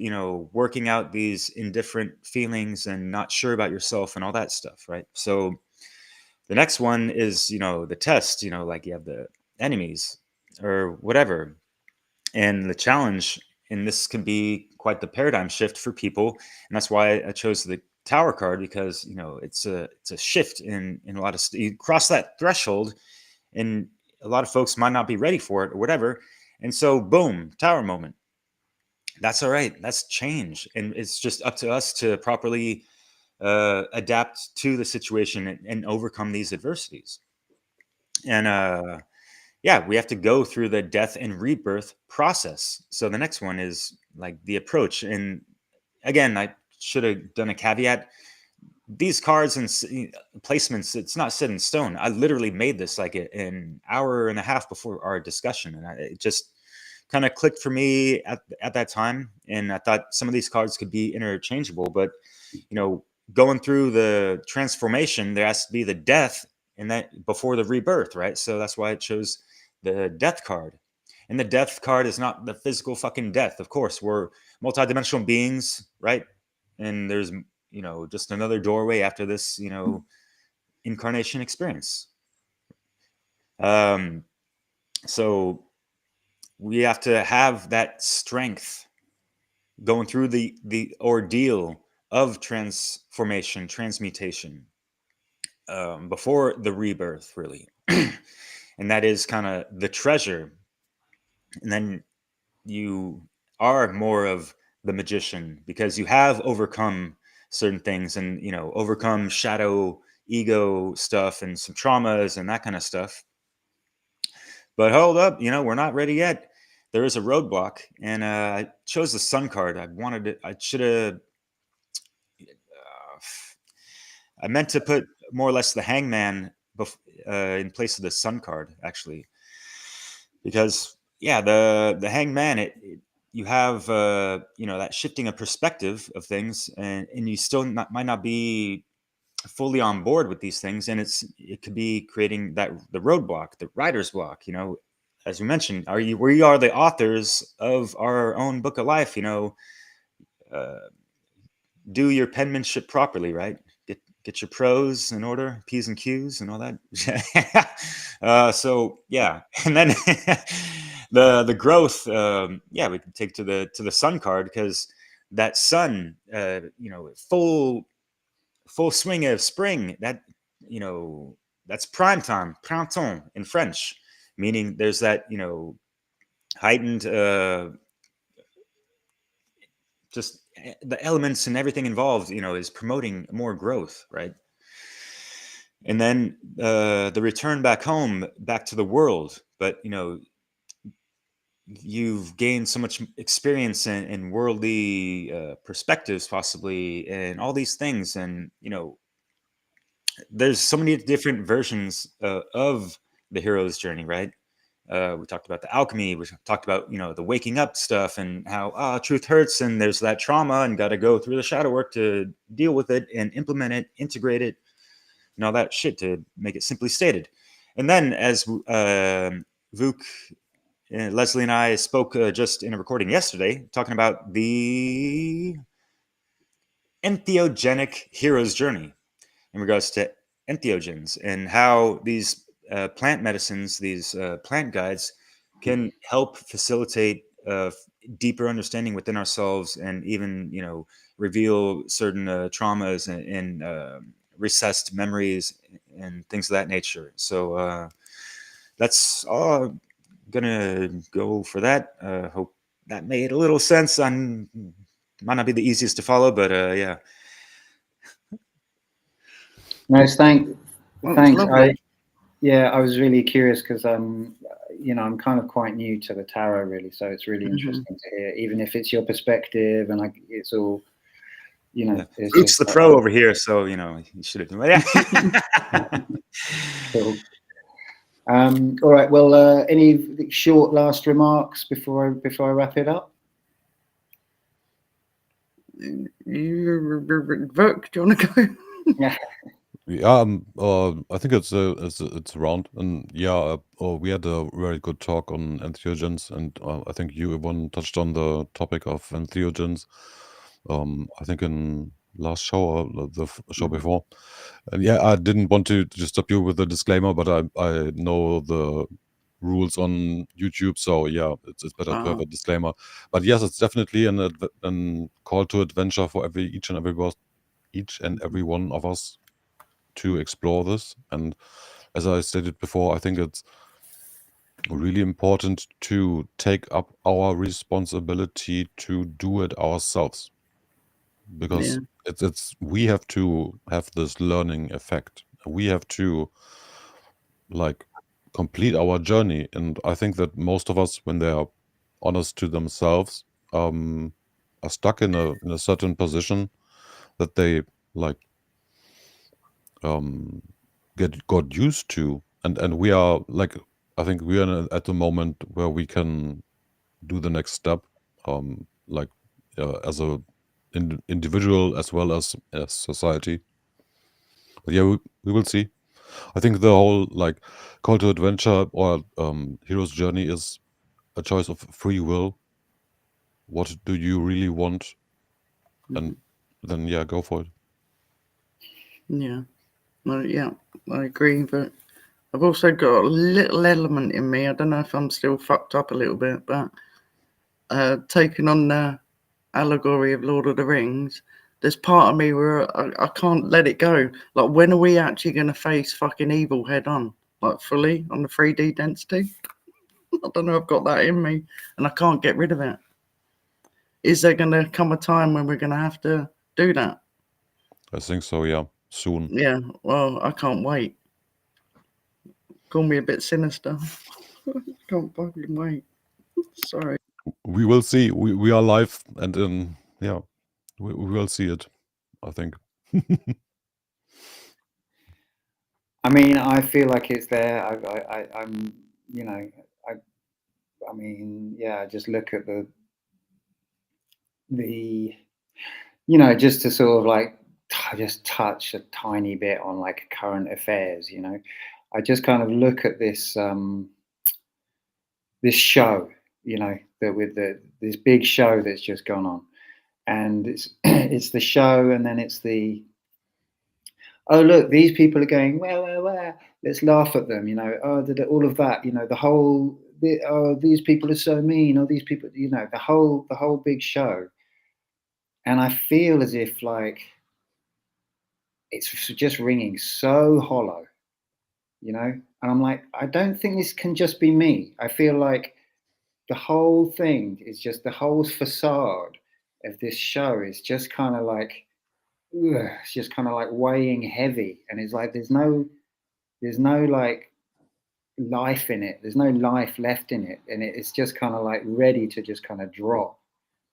working out these indifferent feelings and not sure about yourself and all that stuff, right? So the next one is the test, like you have the enemies or whatever, and the challenge. And this can be quite the paradigm shift for people, and that's why I chose the Tower card, because it's a shift in a lot of you cross that threshold, and a lot of folks might not be ready for it or whatever, and so boom, Tower moment. That's all right. That's change, and it's just up to us to properly adapt to the situation and overcome these adversities. And yeah, we have to go through the death and rebirth process. So the next one is like the approach. And again, I should have done a caveat. These cards and placements, it's not set in stone. I literally made this like an hour and a half before our discussion. And it just kind of clicked for me at that time. And I thought some of these cards could be interchangeable. But, going through the transformation, there has to be the death and that before the rebirth, right? So that's why I chose the death card. And the death card is not the physical fucking death. Of course, we're multidimensional beings, right? And there's, just another doorway after this, incarnation experience. So we have to have that strength going through the ordeal of transformation, transmutation, before the rebirth, really. And that is kind of the treasure. And then you are more of the magician because you have overcome certain things and, overcome shadow ego stuff and some traumas and that kind of stuff. But hold up, we're not ready yet. There is a roadblock, and I chose the Sun card. I meant to put more or less the Hangman in place of the Sun card, actually, because the Hangman, you have that shifting of perspective of things, and you still might not be fully on board with these things, and it could be creating the roadblock, the writer's block. As we mentioned, we are the authors of our own book of life. Do your penmanship properly, right? Get your prose in order, P's and Q's and all that. So yeah, and then the growth, yeah, we can take to the sun card, because that sun, you know, full swing of spring, that, you know, that's prime time, printemps in French, meaning there's that, you know, heightened, just the elements and everything involved, you know, is promoting more growth, right? And then the return back home, back to the world, but, you know, you've gained so much experience in worldly perspectives, possibly, and all these things, and, you know, there's so many different versions of the hero's journey, right? We talked about the alchemy. We talked about, you know, the waking up stuff, and how truth hurts, and there's that trauma, and got to go through the shadow work to deal with it and implement it, integrate it, and all that shit, to make it simply stated. And then, as Vuk, Leslie and I spoke just in a recording yesterday, talking about the entheogenic hero's journey in regards to entheogens, and how these plant medicines, these plant guides, can help facilitate deeper understanding within ourselves, and even, you know, reveal certain traumas and recessed memories and things of that nature. So that's all I'm gonna go for that. Hope that made a little sense. Might not be the easiest to follow, but yeah. Nice, thanks. lovely. I was really curious because you know, I'm kind of quite new to the tarot, really, so it's really interesting to hear, even if it's your perspective, and it's all, you know. Yeah. Luke's the pro over here, so, you know, you should have done that. Cool. All right. Well, any short last remarks before I wrap it up? Vuk, do you want to go? Yeah. Yeah, I think it's around, and yeah, we had a very good talk on entheogens, and I think you, Yvonne, touched on the topic of entheogens. I think in last show or the show before, and yeah, I didn't want to just stop you with the disclaimer, but I know the rules on YouTube, so yeah, it's better to have a disclaimer. But yes, it's definitely an call to adventure for each and every one of us to explore this. And as I stated before, I think it's really important to take up our responsibility to do it ourselves, because it's we have to have this learning effect. We have to, like, complete our journey. And I think that most of us, when they are honest to themselves, are stuck in a certain position that they, like, got used to, and we are, like, I think we are at the moment where we can do the next step, like, as a individual as well as society. But yeah, we will see. I think the whole, like, call to adventure or hero's journey is a choice of free will. What do you really want? And then, yeah, go for it. Yeah. Well, yeah, I agree, but I've also got a little element in me. I don't know if I'm still fucked up a little bit, but taking on the allegory of Lord of the Rings, there's part of me where I can't let it go. Like, when are we actually going to face fucking evil head on, like, fully on the 3D density? I don't know. I've got that in me, and I can't get rid of it. Is there going to come a time when we're going to have to do that? I think so, yeah, soon. Yeah, well, I can't wait. Call me a bit sinister. Can't fucking wait. Sorry. We will see. We are live, and yeah, we will see it, I think. I mean, I feel like it's there. I'm, you know, I mean, yeah, just look at the, you know, just to sort of, like, just touch a tiny bit on, like, current affairs, you know. I just kind of look at this this show, you know, that with this big show that's just gone on, and it's it's the show, and then it's the, oh look, these people are going, where, let's laugh at them, you know, oh, all of that, you know, the whole these people are so mean, or these people, you know, the whole big show. And I feel as if like it's just ringing so hollow, you know. And I'm like, I don't think this can just be me. I feel like the whole thing is just, the whole facade of this show is just kind of like, it's just kind of like weighing heavy, and it's like there's no like life in it. There's no life left in it, and it's just kind of like ready to just kind of drop,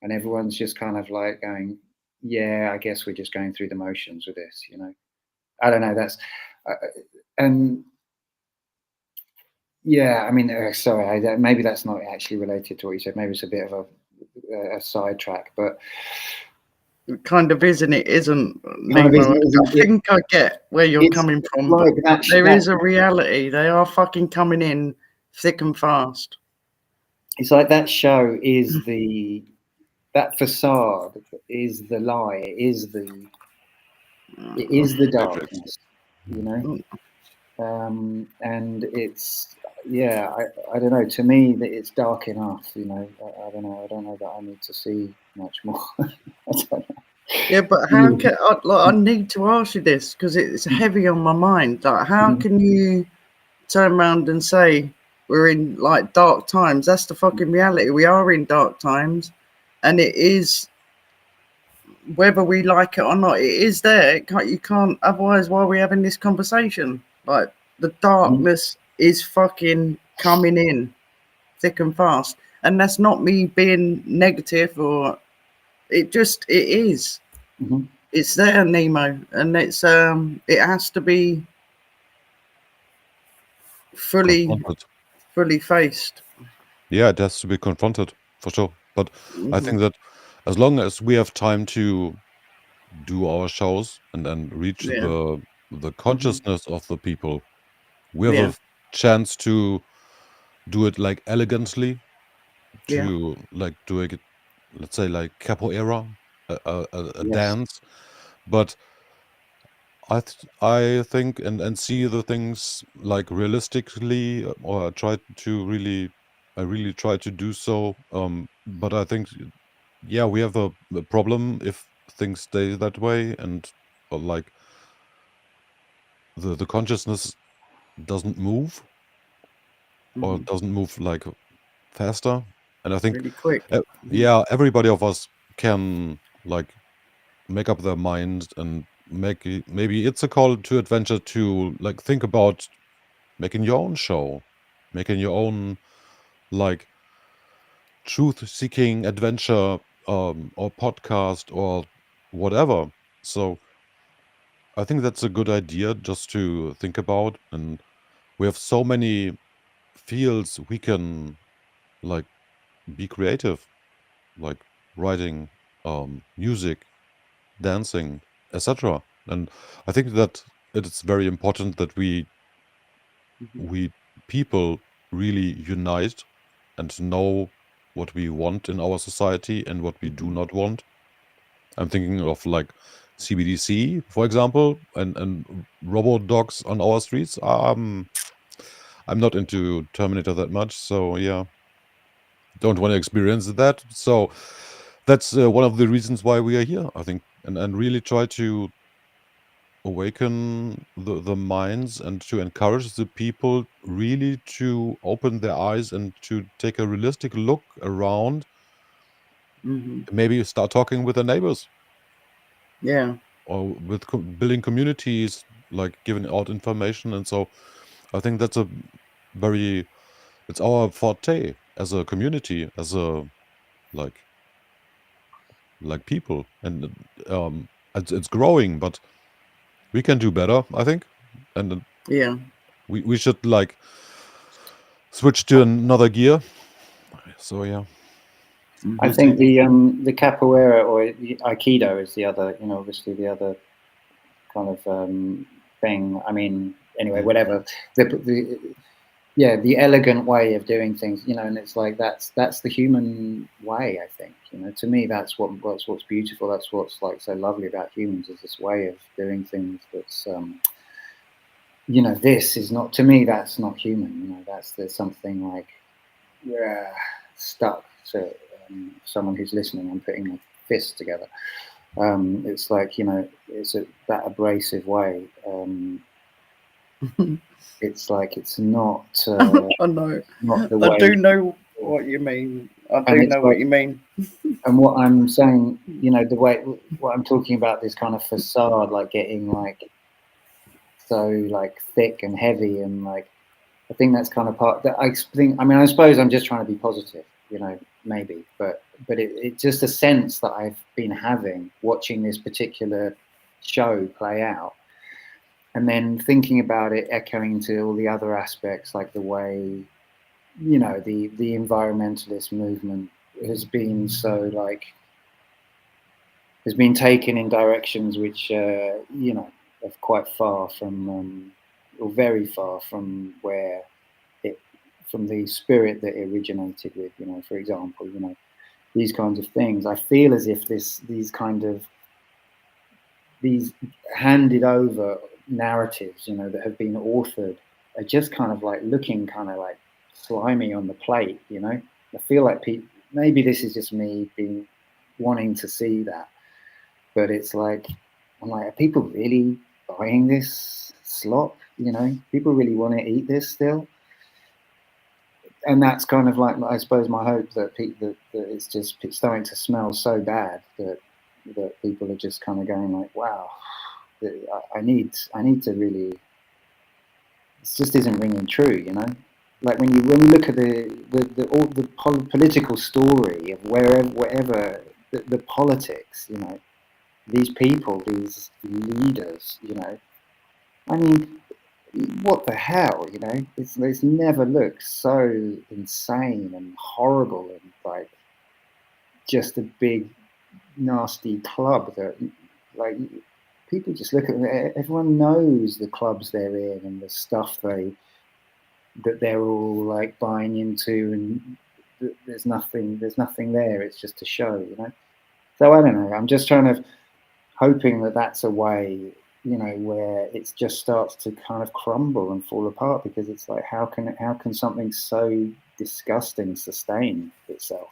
and everyone's just kind of like going, yeah, I guess we're just going through the motions with this, you know. I don't know. That's and yeah, I mean, sorry, maybe that's not actually related to what you said. Maybe it's a bit of a sidetrack, but It kind of is and it isn't, kind of Nemo. isn't I think I get where you're coming from, like but there is a reality. They are fucking coming in thick and fast. It's like that show is that facade is the lie. It is the darkness, you know. And it's, yeah, I don't know. To me, that it's dark enough, you know. I don't know. I don't know that I need to see much more. I don't know. Yeah, but how can I need to ask you this because it's heavy on my mind. Like, how can you turn around and say we're in like dark times? That's the fucking reality. We are in dark times, and it is, whether we like it or not, it is there. You can't. Otherwise, why are we having this conversation? Like, the darkness is fucking coming in thick and fast, and that's not me being negative or. It is. It's there, Nemo, and it's it has to be fully faced. Yeah, it has to be confronted for sure. But I think that as long as we have time to do our shows and then reach the consciousness of the people, we have a chance to do it like elegantly, to like do it, let's say like capoeira, a dance. But I think and see the things like realistically, or I really try to do so. But I think, yeah, we have a problem if things stay that way, and like the consciousness doesn't move or doesn't move like faster. And I think really quick. Yeah, everybody of us can like make up their mind and maybe it's a call to adventure to like think about making your own show, making your own like truth-seeking adventure or podcast or whatever. So I think that's a good idea just to think about, and we have so many fields we can like be creative, like writing, music, dancing, etc. And I think that it is very important that we people really unite and know what we want in our society and what we do not want. I'm thinking of like CBDC, for example, and robo dogs on our streets. I'm not into Terminator that much, so yeah, don't want to experience that. So that's one of the reasons why we are here, I think, and really try to awaken the minds and to encourage the people really to open their eyes and to take a realistic look around. Maybe start talking with their neighbors. Yeah. Or with building communities, like giving out information. And so I think that's it's our forte as a community, as a like people. And it's growing, but we can do better, I think. And yeah, we should like switch to another gear. So yeah, I think the capoeira or the aikido is the other, you know, obviously the other kind of thing. I mean, anyway, whatever. The elegant way of doing things, you know, and it's like that's the human way. I think, you know, to me that's what's beautiful. That's what's like so lovely about humans, is this way of doing things. That's you know, this is not, to me, that's not human. You know, there's something like yeah, stuck. So someone who's listening, I'm putting my fists together. It's like, you know, it's that abrasive way. It's like it's not I know. not the I way. do know what you mean. I And do it's know what like- you mean. And what I'm saying, you know, the way what I'm talking about, this kind of facade, like getting like so like thick and heavy, and like I think that's kind of part that I think. I mean, I suppose I'm just trying to be positive, you know, maybe, but it's just a sense that I've been having watching this particular show play out, and then thinking about it, echoing into all the other aspects, like the way, you know, the environmentalist movement has been so like has been taken in directions which you know, are quite far from or very far from where it, from the spirit that it originated with, you know, for example, you know, these kinds of things. I feel as if these handed over narratives, you know, that have been authored are just kind of like looking kind of like slimy on the plate, you know. I feel like maybe this is just me being wanting to see that, but it's like, I'm like, are people really buying this slop? You know, people really want to eat this still? And that's kind of like, I suppose, my hope that that it's just starting to smell so bad that people are just kind of going like, wow, I need to really. It just isn't ringing true, you know. Like when you look at the political story of whatever the politics, you know, these people, these leaders, you know, I mean, what the hell, you know? It's never looked so insane and horrible and like just a big nasty club that like people just look at it. Everyone knows the clubs they're in and the stuff that they're all like buying into, and there's nothing there. It's just a show, you know. So I don't know. I'm just hoping that that's a way, you know, where it just starts to kind of crumble and fall apart, because it's like, how can something so disgusting sustain itself?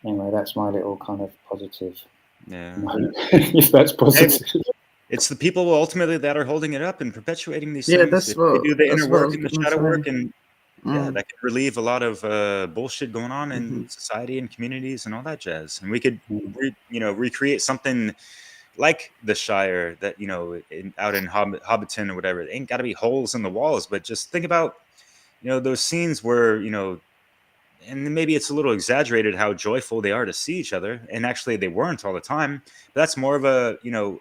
Anyway, that's my little kind of positive note, if that's positive. It's the people ultimately that are holding it up and perpetuating these Yeah, things. that's If what- they do the that's inner what I work was and the gonna shadow say. work, and yeah, that could relieve a lot of bullshit going on in society and communities and all that jazz. And we could, recreate something like the Shire that, you know, out in Hobbiton or whatever. It ain't got to be holes in the walls, but just think about, you know, those scenes where, you know, and maybe it's a little exaggerated how joyful they are to see each other, and actually they weren't all the time. But that's more of a, you know,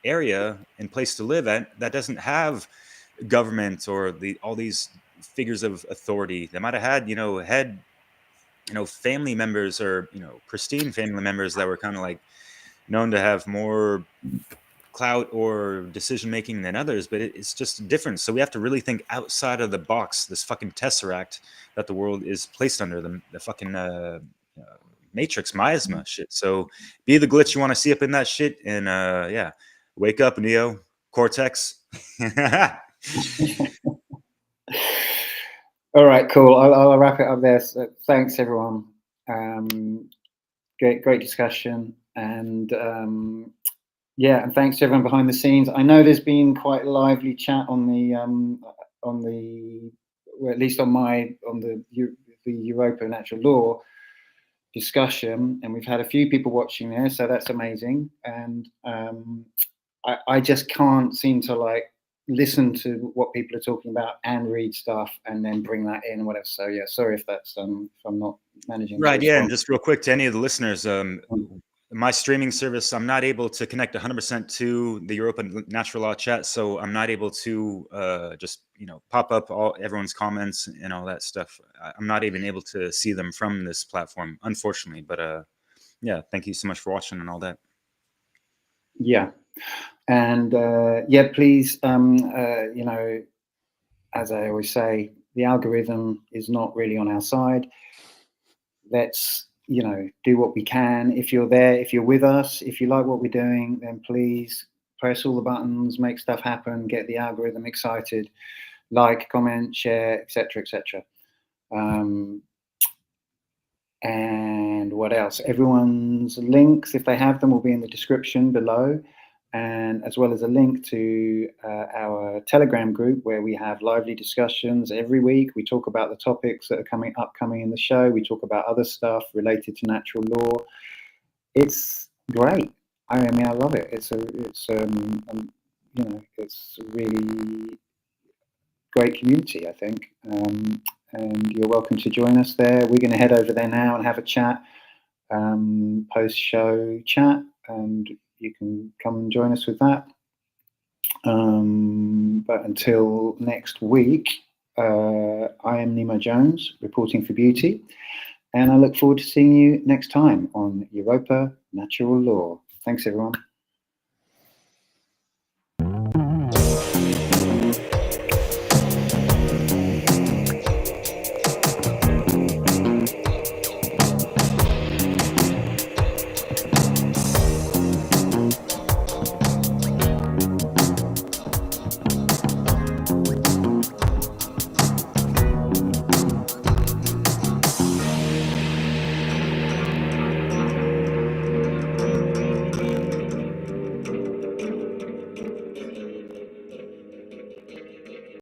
area and place to live at that doesn't have government or all these figures of authority. They might have had, you know, family members, or, you know, pristine family members that were kind of like known to have more clout or decision making than others, but it's just different. So we have to really think outside of the box, this fucking tesseract that the world is placed under, the fucking matrix miasma shit. So be the glitch you want to see up in that shit, and yeah, wake up, Neo, Cortex. All right, cool. I'll wrap it up there. So thanks, everyone. Great discussion, and yeah, and thanks to everyone behind the scenes. I know there's been quite a lively chat on the well, at least on the Europa natural law discussion, and we've had a few people watching there, so that's amazing. And I just can't seem to like listen to what people are talking about and read stuff and then bring that in, whatever. So yeah, sorry if that's if I'm not managing. Right, yeah, and just real quick to any of the listeners, my streaming service, I'm not able to connect 100% to the Europa natural law chat, so I'm not able to just, you know, pop up everyone's comments and all that stuff. I'm not even able to see them from this platform, unfortunately. But yeah, thank you so much for watching and all that. Yeah, and yeah, please, you know, as I always say, the algorithm is not really on our side. Let's, you know, do what we can. If you're there, if you're with us, if you like what we're doing, then please press all the buttons, make stuff happen, get the algorithm excited. like, comment, share, etc., etc. And what else? Everyone's links, if they have them, will be in the description below, and as well as a link to our Telegram group where we have lively discussions every week. We talk about the topics that are upcoming in the show. We talk about other stuff related to natural law. It's great. I mean, I love it. It's you know, it's a really great community, I think. And you're welcome to join us there. We're going to head over there now and have a chat, post-show chat, and you can come and join us with that. But until next week, I am Nemo Jones, reporting for Beauty, and I look forward to seeing you next time on Europa Natural Law. Thanks, everyone.